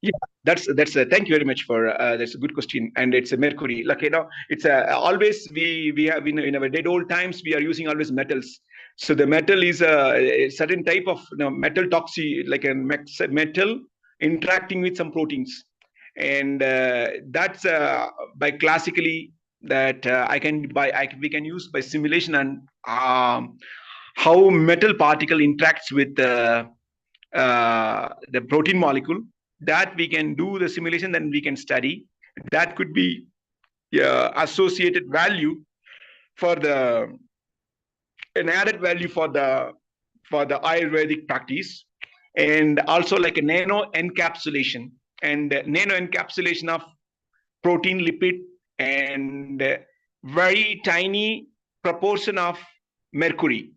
Yeah, that's thank you very much for that's a good question. And it's a mercury, like it's always we have in our dead old times we are using always metals. So the metal is a certain type of metal like a metal interacting with some proteins, and that's by classically that we can use by simulation, and how metal particle interacts with the protein molecule, that we can do the simulation, then we can study. That could be associated value for an added value for the Ayurvedic practice, and also like a nano encapsulation of protein, lipid, and very tiny proportion of mercury.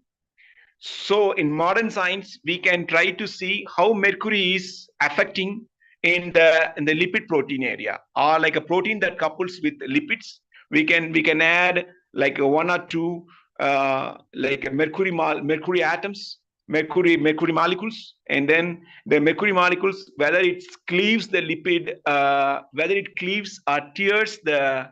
So in modern science, we can try to see how mercury is affecting in the lipid protein area, or like a protein that couples with lipids. We can add like one or two like mercury atoms mercury molecules, and then the mercury molecules, whether it cleaves the lipid, whether it cleaves or tears the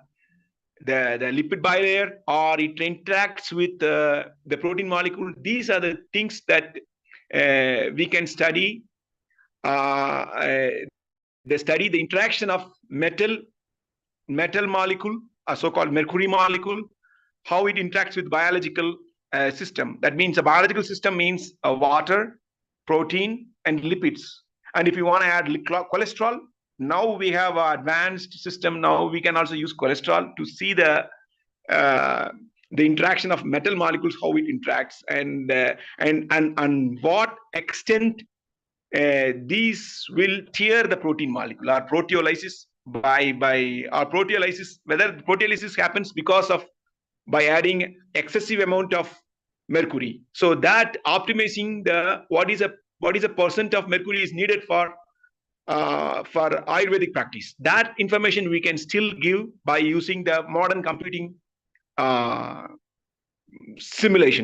lipid bilayer, or it interacts with the protein molecule. These are the things that we can study. They study the interaction of metal molecule, a so-called mercury molecule, how it interacts with biological system. That means a biological system means water, protein, and lipids. And if you want to add cholesterol, now we have an advanced system. Now we can also use cholesterol to see the interaction of metal molecules, how it interacts, and what extent these will tear the protein molecule, or proteolysis proteolysis, whether proteolysis happens because of by adding excessive amount of mercury. So that optimizing the what is a percent of mercury is needed for Ayurvedic practice. That information we can still give by using the modern computing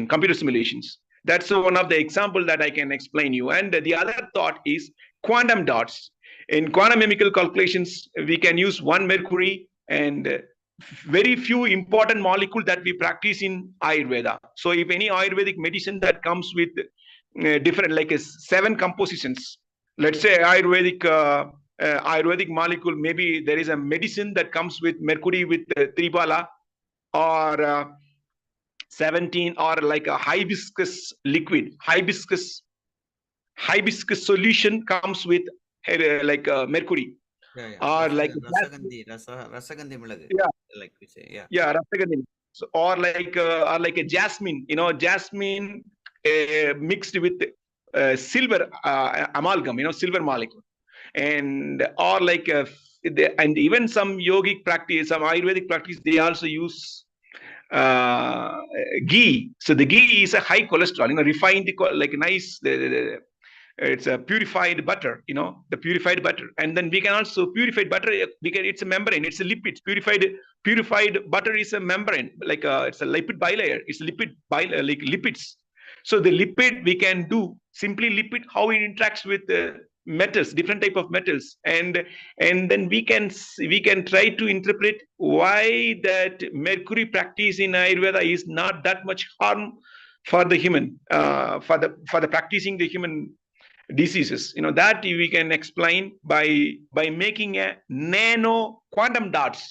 computer simulations. That's one of the example that I can explain you. And the other thought is quantum dots. In quantum chemical calculations, we can use one mercury and very few important molecules that we practice in Ayurveda. So if any Ayurvedic medicine that comes with different, like 7 compositions, let's say Ayurvedic molecule, maybe there is a medicine that comes with mercury with Tripala, or 17, or like a hibiscus liquid, hibiscus solution comes with mercury. Or like rasagandhi milagu, like we say, rasagandhi. So, or like a jasmine, jasmine mixed with silver amalgam, silver molecule, and or like and even some yogic practice, some Ayurvedic practice, they also use ghee. So the ghee is a high cholesterol, refined, like nice. It's a purified butter, the purified butter. And then we can also purified butter. It's a membrane. It's a lipid. Purified butter is a membrane, like it's a lipid bilayer. It's lipid like lipids. So the lipid we can do simply lipid, how it interacts with metals, different type of metals, and then we can try to interpret why that mercury practice in Ayurveda is not that much harm for the human, for the practicing the human diseases. That we can explain by making a nano quantum dots,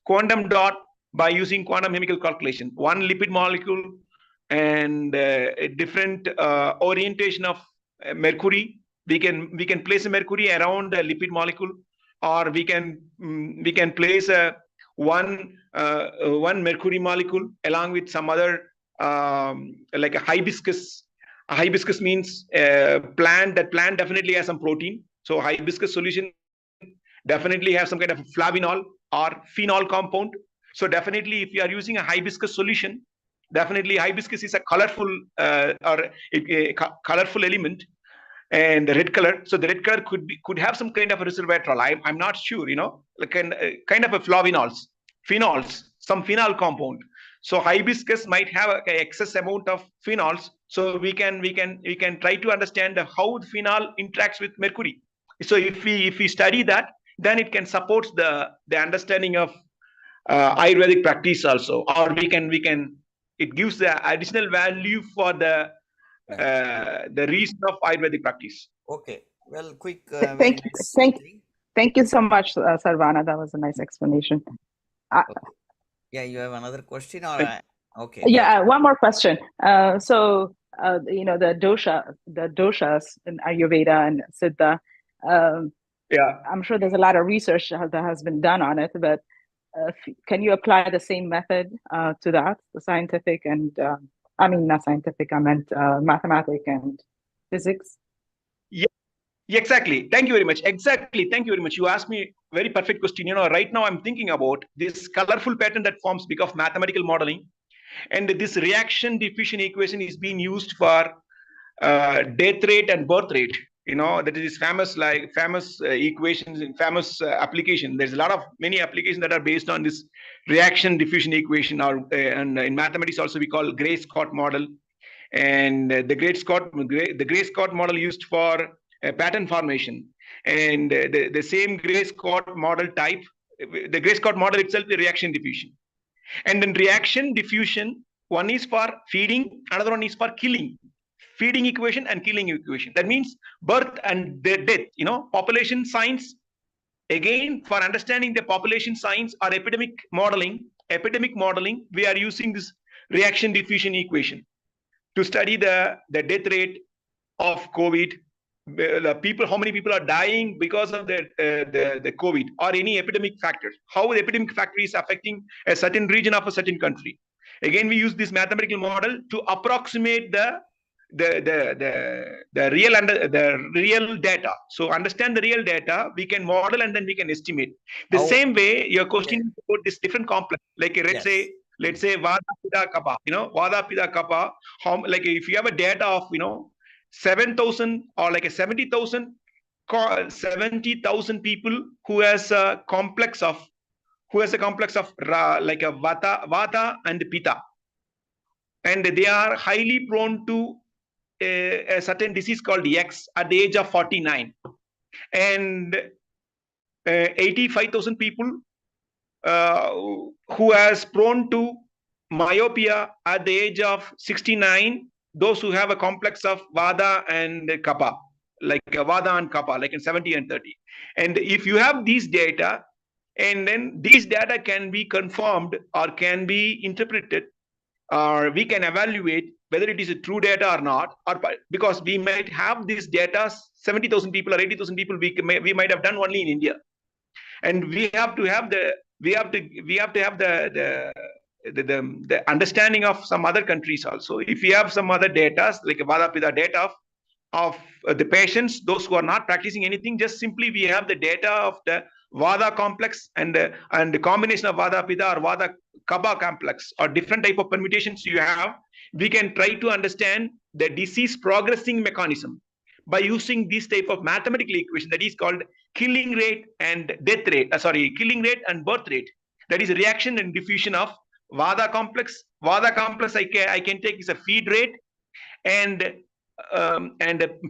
quantum dot, by using quantum chemical calculation, one lipid molecule and a different orientation of mercury. We can place a mercury around a lipid molecule, or we can place one mercury molecule along with some other like a hibiscus. A hibiscus means plant. That plant definitely has some protein. So hibiscus solution definitely has some kind of flavanol or phenol compound. So definitely, if you are using a hibiscus solution, definitely hibiscus is a colorful colorful element, and the red color. So the red color could have some kind of a resveratrol. I'm not sure, like kind of a phenols, some phenol compound. So hibiscus might have an excess amount of phenols. So we can try to understand how the phenol interacts with mercury. So if we study that, then it can support the understanding of Ayurvedic practice also, or we can it gives the additional value for the reason of Ayurvedic practice. Okay, well, quick. Thank you so much, Sarvana. That was a nice explanation. Yeah, you have another question, or okay? Yeah, one more question. So the doshas in Ayurveda and Siddha. Yeah, I'm sure there's a lot of research that has been done on it, but can you apply the same method to that, the scientific and I mean not scientific, I meant mathematics and physics? Yeah, exactly. Thank you very much. Exactly. Thank you very much. You asked me very perfect question. Right now I'm thinking about this colorful pattern that forms because of mathematical modeling, and this reaction diffusion equation is being used for death rate and birth rate. That is famous equations and famous application. There's a lot of many applications that are based on this reaction diffusion equation, or and in mathematics also we call Gray-Scott model. and the Gray Scott model used for pattern formation, and the same Gray Scott model type, the Gray Scott model itself is reaction diffusion. And then reaction diffusion, one is for feeding, another one is for killing. Feeding equation and killing equation. That means birth and death. Population science. Again, for understanding the population science or epidemic modeling, we are using this reaction diffusion equation to study the death rate of COVID. How many people are dying because of the COVID or any epidemic factor? How the epidemic factor is affecting a certain region of a certain country. Again, we use this mathematical model to approximate the real data. So understand the real data, we can model and then we can estimate. The same way your question is about this different complex. Like let's say Vada Pitta Kappa. Vada Pitta Kappa. Like if you have a data of 7,000 or like a 70,000 people who has a complex of like a Vata and Pitta, and they are highly prone to a certain disease called X at the age of 49, and 85,000 people who has prone to myopia at the age of 69, those who have a complex of Vada and Kappa, like Vada and Kappa, like in 70 and 30. And if you have these data, and then these data can be confirmed or can be interpreted, or we can evaluate whether it is a true data or not, or because we might have this data, 70,000 people or 80,000 people we might have done only in India, and we have to have the understanding of some other countries also. If we have some other data, like a Vada Pitta data of the patients, those who are not practicing anything, just simply we have the data of the Vada complex and the combination of Vada Pitta or Vada Kappa complex or different type of permutations you have, we can try to understand the disease progressing mechanism by using this type of mathematical equation that is called killing rate and death rate. Killing rate and birth rate. That is reaction and diffusion of Vada complex. Vada complex I can take is a feed rate, and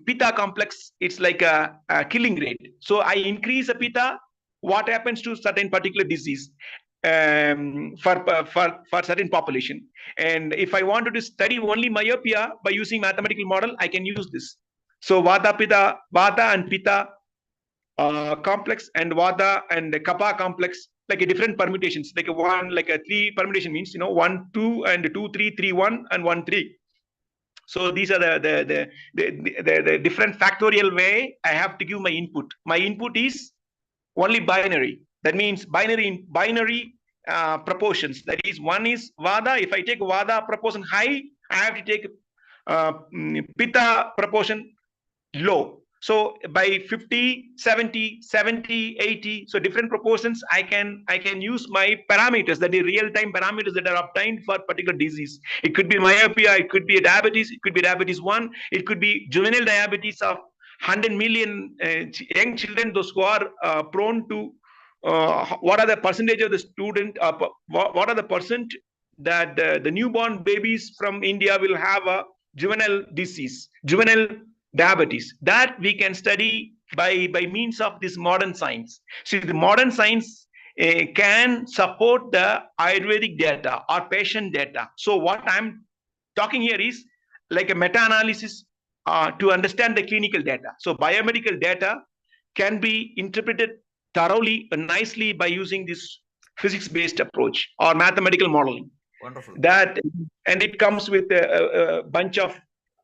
Pitta complex, it's like a killing rate. So I increase a Pitta, what happens to certain particular disease for certain population. And if I wanted to study only myopia by using mathematical model, I can use this. So Vata and Pitta complex and Vata and Kappa complex, like a different permutations, like a 3 permutation means 1 2 and 2 3 3 1 and 1 3. So these are the different factorial way I have to give my input. My input is only binary. That means binary proportions. That is, one is Vada. If I take Vada proportion high, I have to take Pitta proportion low. So by 50, 70, 70, 80, so different proportions, I can use my parameters, that is real-time parameters that are obtained for particular disease. It could be myopia, it could be diabetes, it could be diabetes 1, it could be juvenile diabetes of 100 million young children, those who are prone to, what are the percentage of the student, what are the percent that the newborn babies from India will have a juvenile disease, juvenile diabetes, that we can study by means of this modern science. See, the modern science can support the Ayurvedic data or patient data. So what I'm talking here is like a meta-analysis to understand the clinical data. So biomedical data can be interpreted thoroughly and nicely by using this physics-based approach or mathematical modeling. Wonderful. And it comes with a bunch of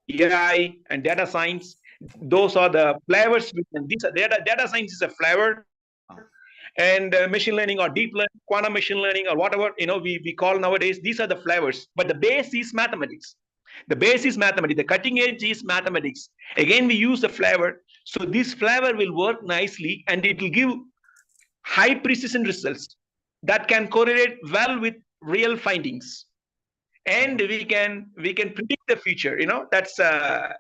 AI and data science. Those are the flavors. These are data science is a flavor, and machine learning or deep learning, quantum machine learning, or whatever we call nowadays. These are the flavors, but the base is mathematics. The base is mathematics. The cutting edge is mathematics. Again, we use the flavor, so this flavor will work nicely, and it will give high precision results that can correlate well with real findings. And we can predict the future. That's the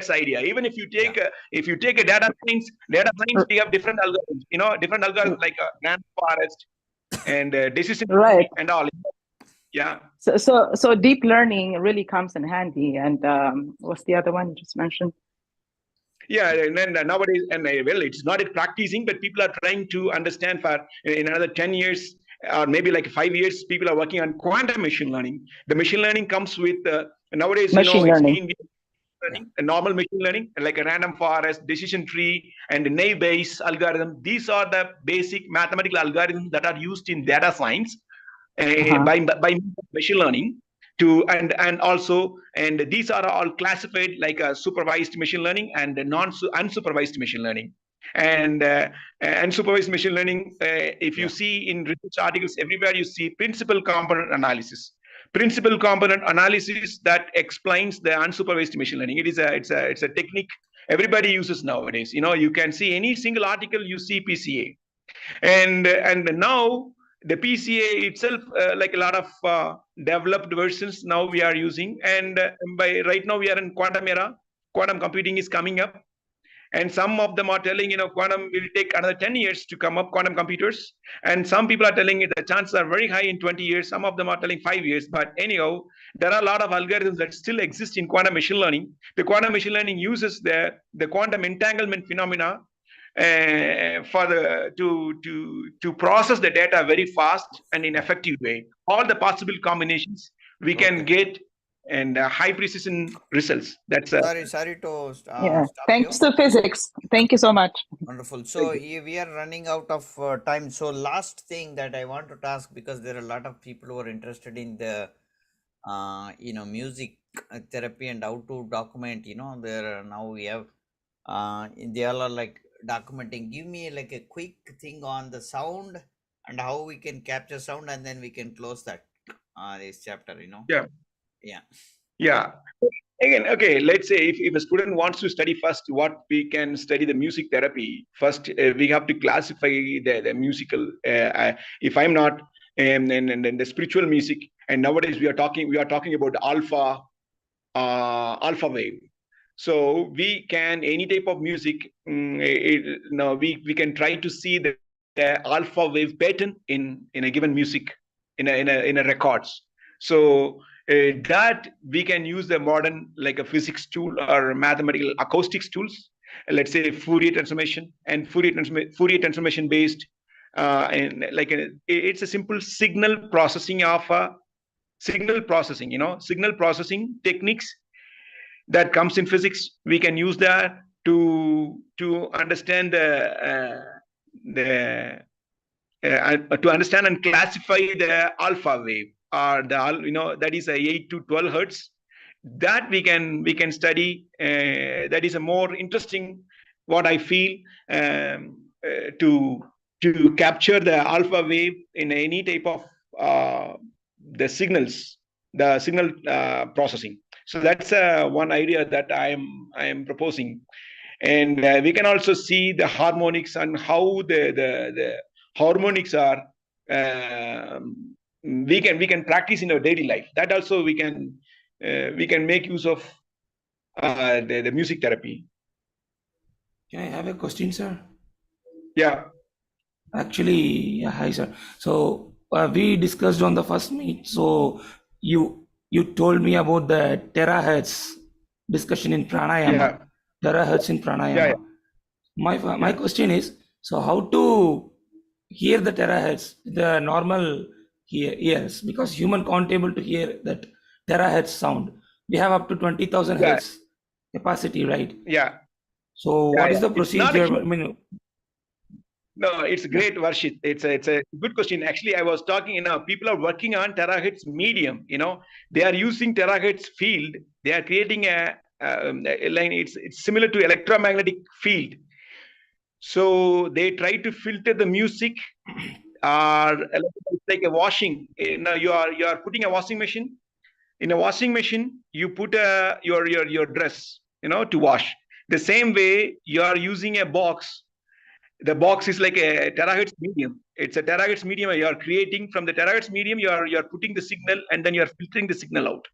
idea. Even if you take a data science, we have different algorithms. Different algorithms like random forest and decision right, and all. Yeah. So deep learning really comes in handy. And what's the other one you just mentioned? Yeah, and then nowadays, and well, it's not yet practicing, but people are trying to understand for in another 10 years or maybe like 5 years, people are working on quantum machine learning. The machine learning comes with nowadays, Machine it's learning. in learning, a normal machine learning, like a random forest, decision tree, and naive-Bayes algorithm. These are the basic mathematical algorithms that are used in data science by machine learning and also these are all classified like a supervised machine learning and unsupervised machine learning. And unsupervised machine learning, if you see in research articles everywhere, you see principal component analysis that explains the unsupervised machine learning. It's a technique everybody uses nowadays. You can see any single article, you see PCA. And now the PCA itself, like a lot of developed versions now we are using. And by right now we are in quantum era. Quantum computing is coming up. And some of them are telling, quantum will take another 10 years to come up, quantum computers. And some people are telling the chances are very high in 20 years. Some of them are telling 5 years. But anyhow, there are a lot of algorithms that still exist in quantum machine learning. The quantum machine learning uses the quantum entanglement phenomena to process the data very fast and in effective way. All the possible combinations we can get and high precision results. That's sorry to yeah. stop Thanks you. to physics. Thank you so much. Wonderful. So we are running out of time. So last thing that I want to ask, because there are a lot of people who are interested in the music therapy and how to document. There now we have they all are like documenting. Give me like a quick thing on the sound and how we can capture sound, and then we can close that this chapter. Yeah. Again, okay, let's say if a student wants to study first, what we can study the music therapy. First, we have to classify the musical. If I'm not, and the spiritual music, and nowadays we are talking about alpha wave. So we can, any type of music, we can try to see the alpha wave pattern in a given music, in a records. So that we can use the modern, like a physics tool or mathematical acoustics tools, let's say Fourier transformation and Fourier transformation based, and it's a simple signal processing techniques that comes in physics. We can use that to understand to understand and classify the alpha wave, or that is a 8 to 12 hertz. That we can study. That is a more interesting, what I feel, to capture the alpha wave in any type of the signal processing. So that's one idea that I am proposing. And we can also see the harmonics and how the harmonics are, we can practice in our daily life. That also we can make use of the music therapy. Can I have a question, sir? Yeah. Actually, yeah, hi, sir. So we discussed on the first meet. So you told me about the terahertz discussion in pranayama. Terahertz in pranayama. My question is, so how to hear the terahertz, the normal ears, because human can't able to hear that terahertz sound. We have up to 20,000 hertz capacity, right? Yeah. So what is the procedure? No, it's great, Varshit. It's a good question. Actually, I was talking, people are working on terahertz medium. They are using terahertz field. They are creating a line. It's similar to electromagnetic field. So they try to filter the music, or like a washing. You are putting a washing machine. In a washing machine, you put your dress, to wash. The same way, you are using a box. The box is like a terahertz medium. It's a terahertz medium you are creating. From the terahertz medium, you are putting the signal, and then you are filtering the signal out.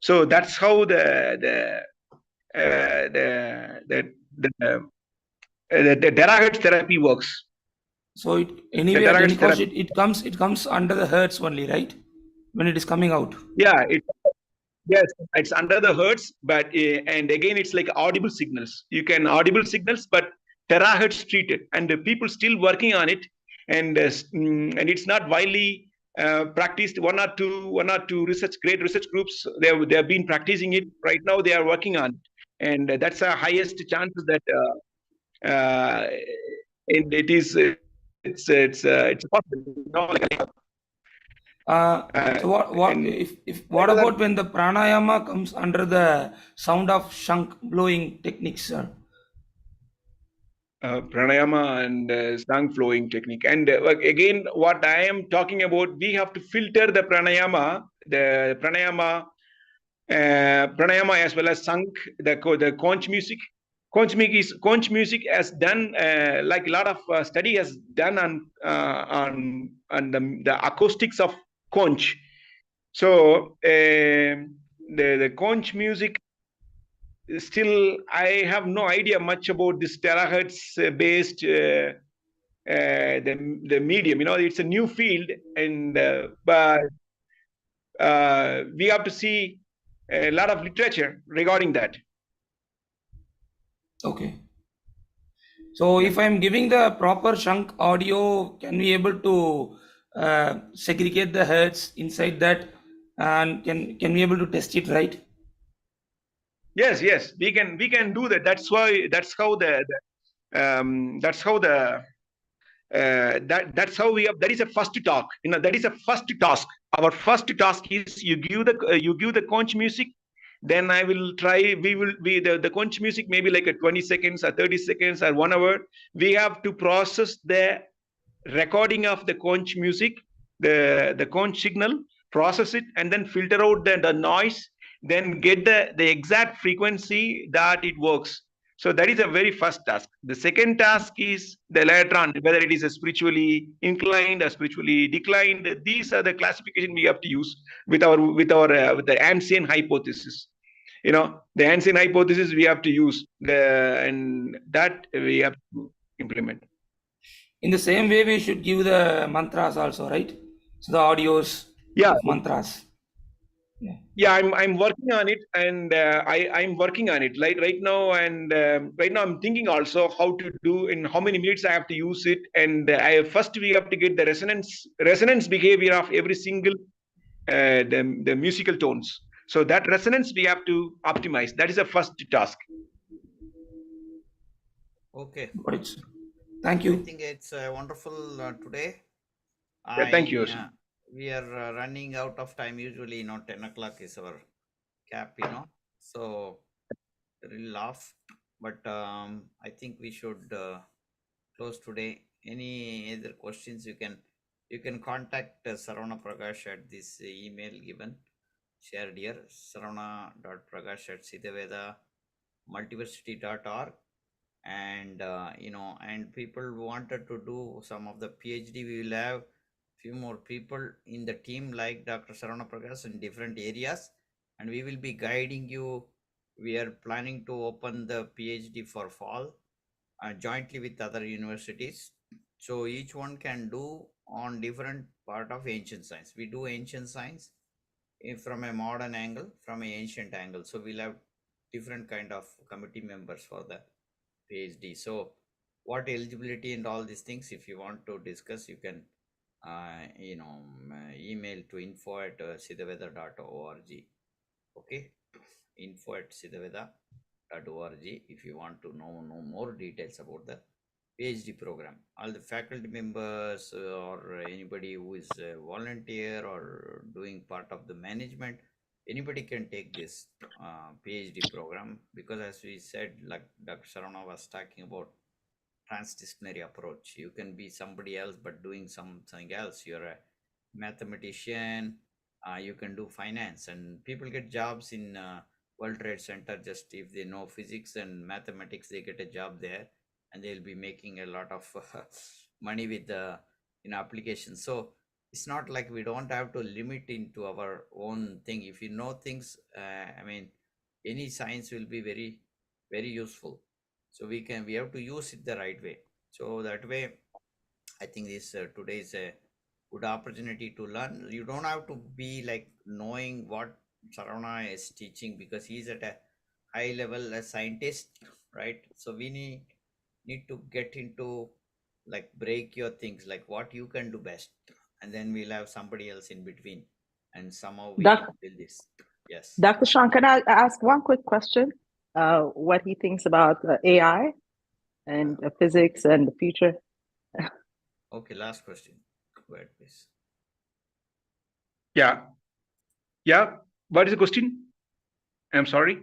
So that's how the terahertz therapy works. So it anyway, it comes under the hertz only, right? when it is coming out? Yeah, yes, it's under the hertz, but and again, it's like audible signals. You can audible signals, but terahertz treated, and people still working on it, and it's not widely practiced. One or two great research groups, they have been practicing it. Right now, they are working on it, and that's the highest chances that and it's possible. So what Whether about when the pranayama comes under the sound of shank blowing techniques, sir? pranayama and sang flowing technique. And again, what I am talking about, we have to filter the pranayama as well as sang, the conch music. Conch music has done like a lot of study has done on the acoustics of conch. So the conch music, still I have no idea much about this terahertz based the medium. It's a new field, and but we have to see a lot of literature regarding that. Okay. So if I'm giving the proper shank audio, can we able to segregate the hertz inside that, and can we able to test it, right? Yes, we can do that. That's how that's how we have. That is a first talk. That is a first task. Our first task is you give the conch music. Then I will try. We will be the conch music, maybe like a 20 seconds or 30 seconds or 1 hour. We have to process the recording of the conch music, the conch signal, process it, and then filter out the noise, then get the exact frequency that it works. So that is a very first task. The second task is the later on, whether it is a spiritually inclined or spiritually declined. These are the classification we have to use with the ancient hypothesis. The ancient hypothesis we have to use, and that we have to implement. In the same way, we should give the mantras also, right? So the audios Yeah, of mantras. yeah, I'm working on it, and I'm working on it right now, and right now I'm thinking also how to do, in how many minutes I have to use it, and first we have to get the resonance behavior of every single the musical tones. So that resonance we have to optimize. That is the first task. Okay. Got it, sir. Thank I you. think it's wonderful today. Yeah, thank you. We are running out of time. Usually, 10 o'clock is our cap, So, really laugh. But I think we should close today. Any other questions, you can contact Saravana Prakash at this email given, shared here, saravana.prakash@siddha-vetha multiversity.org. And and people wanted to do some of the PhD. We will have few more people in the team like Dr. Saravana Prakash in different areas, and we will be guiding you. We are planning to open the PhD for fall jointly with other universities, so each one can do on different part of ancient science. We do ancient science from a modern angle, from an ancient angle, so we'll have different kind of committee members for the PhD. So what eligibility and all these things, if you want to discuss, you can email to info@siddhavetha.org. Okay, info@siddhavetha.org if you want to know more details about the PhD program. All the faculty members or anybody who is a volunteer or doing part of the management, anybody can take this PhD program, because as we said, like Dr. Saravana was talking about transdisciplinary approach. You can be somebody else but doing something else. You're a mathematician, you can do finance, and people get jobs in World Trade Center. Just if they know physics and mathematics, they get a job there, and they'll be making a lot of money with the applications. So it's not like we don't have to limit into our own thing. If you know things, any science will be very, very useful. So we have to use it the right way. So that way, I think this today is a good opportunity to learn. You don't have to be like knowing what Saravana is teaching, because he's at a high level as scientist, right? So we need to get into like break your things, like what you can do best, and then we'll have somebody else in between, and somehow we build this. Yes. Dr. Sean, can I ask one quick question? What he thinks about AI and physics and the future? Okay, last question. Go ahead, please. Yeah. What is the question? I'm sorry.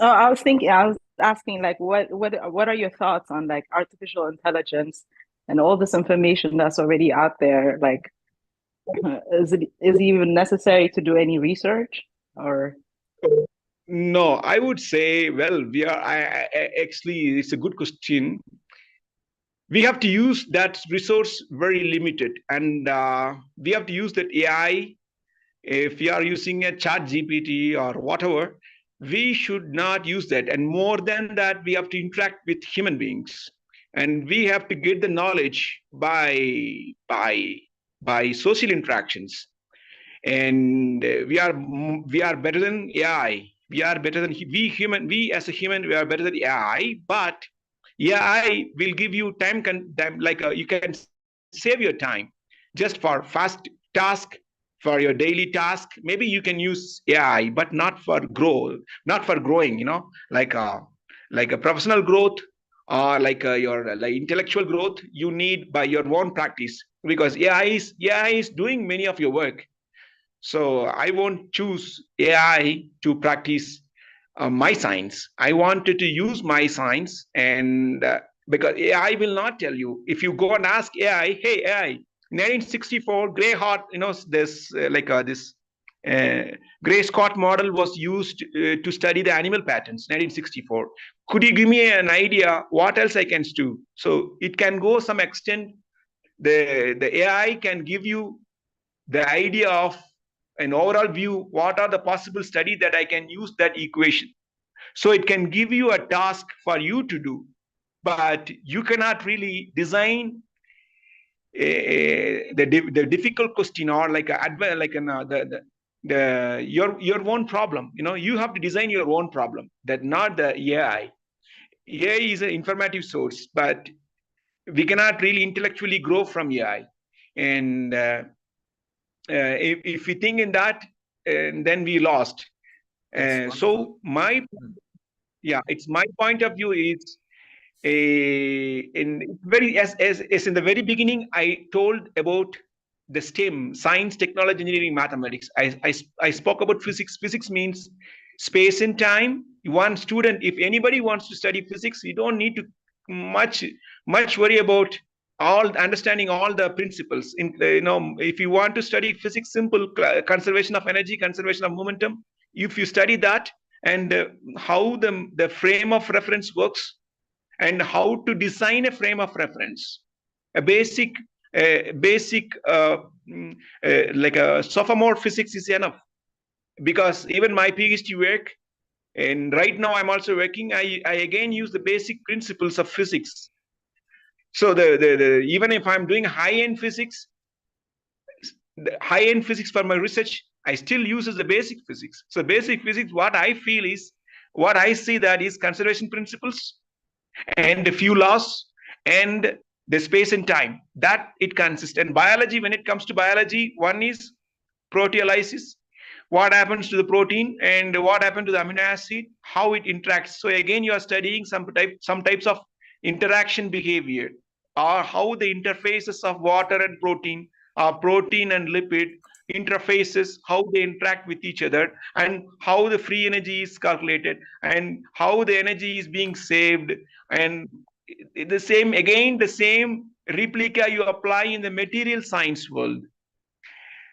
Oh, I was asking, like, what are your thoughts on like artificial intelligence and all this information that's already out there? Like, is it even necessary to do any research or? No, I would say, well, actually, it's a good question. We have to use that resource very limited, and we have to use that AI. If we are using a chat GPT or whatever, we should not use that. And more than that, we have to interact with human beings, and we have to get the knowledge by social interactions. And we are better than AI. We are better than we as a human, we are better than AI. But AI will give you time like you can save your time just for fast task, for your daily task. Maybe you can use AI, but not for growing, like a professional growth, or like your like intellectual growth. You need by your own practice, because AI is doing many of your work. So I won't choose AI to practice my science. I wanted to use my science, and because AI will not tell you. If you go and ask AI, hey AI, 1964 Gray Hot, this this Gray Scott model was used to study the animal patterns. 1964. Could you give me an idea what else I can do? So it can go some extent. The AI can give you the idea of an overall view, what are the possible study that I can use that equation. So it can give you a task for you to do, but you cannot really design the difficult question, or like your own problem. You have to design your own problem, that not the AI. AI is an informative source, but we cannot really intellectually grow from AI. And if we think in that, then we lost. So it's my point of view is in very as in the very beginning I told about the STEM: science, technology, engineering, mathematics. I spoke about physics. Physics means space and time. One student, if anybody wants to study physics, you don't need to much worry about understanding all the principles. If you want to study physics, simple conservation of energy, conservation of momentum. If you study that, and how the frame of reference works, and how to design a frame of reference, a basic like a sophomore physics is enough. Because even my PhD work, and right now I'm also working, I again use the basic principles of physics. So the even if I'm doing high-end physics, for my research, I still uses the basic physics. So basic physics, what I feel is, what I see that is conservation principles, and a few laws, and the space and time, that it consists. And biology, when it comes to biology, one is proteolysis, what happens to the protein, and what happened to the amino acid, how it interacts. So again, you are studying some types of interaction behavior, or how the interfaces of water and protein, or protein and lipid interfaces, how they interact with each other, and how the free energy is calculated, and how the energy is being saved. And the same replica you apply in the material science world.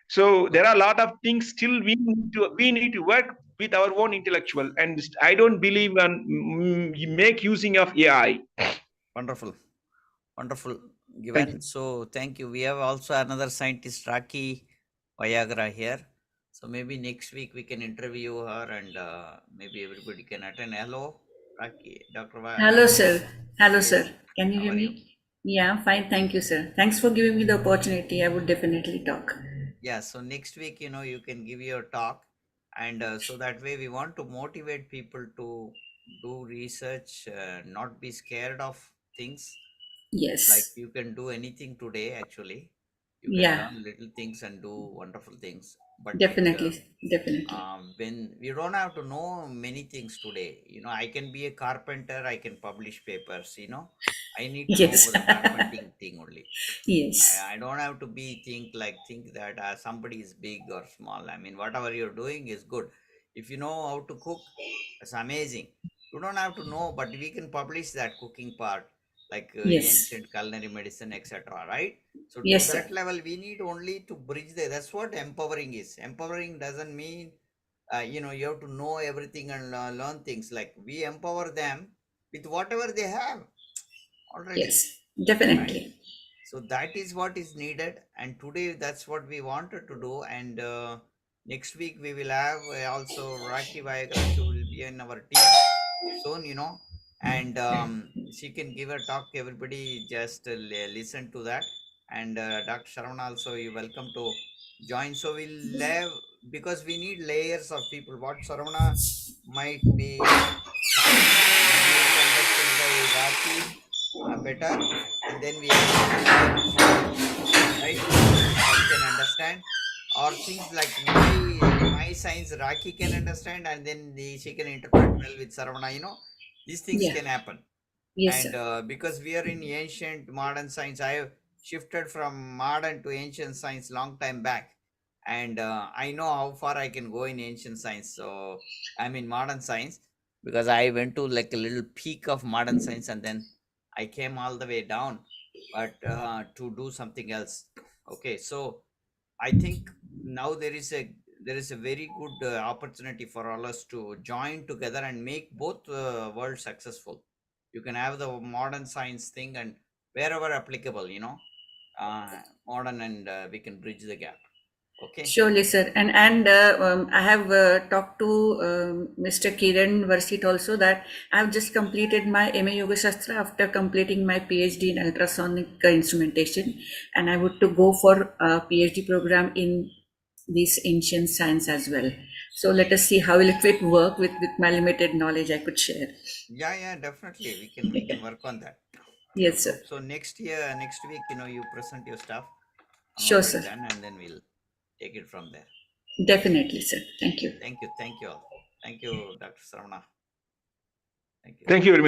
So there are a lot of things still we need to work with our own intellectual, and I don't believe on make using of AI. Wonderful given. So thank you. We have also another scientist, Raki Viagra, here. So maybe next week we can interview her, and maybe everybody can attend. Hello, Raki, Dr. Hello, sir. Hello, sir. Can you hear me? Yeah, fine. Thank you, sir. Thanks for giving me the opportunity. I would definitely talk. Yeah, so next week, you can give your talk, and so that way we want to motivate people to do research, not be scared of things. Like Yes. you can do anything today, actually. You can Yeah, learn little things and do wonderful things. But definitely. Definitely. when you don't have to know many things today, I can be a carpenter, I can publish papers, I need to know Yes. the carpenting thing only. Yes. I don't have to be think that somebody is big or small. I mean, whatever you're doing is good. If you know how to cook, it's amazing. You don't have to know, but we can publish that cooking part, like Yes. ancient culinary medicine, etc. Right? So to Yes, sir. that level, we need only to bridge there. That's what empowering is. Empowering doesn't mean you have to know everything and learn things. Like we empower them with whatever they have already, Yes. right? Definitely. So that is what is needed, and today that's what we wanted to do. And next week we will have also Raki Viagra. She will be in our team soon, and she can give a talk. Everybody just listen to that. And Dr. Sharavana also, you welcome to join. So we'll have, because we need layers of people. What Sharavana might be talking, we need to understood by Raki better, and then we have to bridge the gap, right? I can understand, or things like my science Raki can understand, and then she can interpret well with Saravana. These things Yeah. can happen. Yes, And sir. because we are in ancient modern science, I have shifted from modern to ancient science long time back, and I know how far I can go in ancient science. So I'm in modern science because I went to like a little peak of modern science, and then I came all the way down, but to do something else. Okay, so I think now there is a very good opportunity for all us to join together and make both worlds successful. You can have the modern science thing, and wherever applicable, modern, and we can bridge the gap. Okay. Surely, sir. And I have talked to Mr. Kiran Varsit also that I have just completed my MA Yoga Shastra after completing my PhD in ultrasonic instrumentation, and I would to go for a PhD program in this ancient science as well. So let us see how will it work with my limited knowledge I could share. Yeah, definitely. We can work on that. Yes, sir. So next week, you present your stuff. I'm Sure, already sir. done, and then we'll take it from there. Definitely, sir. Thank you. Thank you all. Thank you, Dr. Saravana. Thank you. Thank you very much.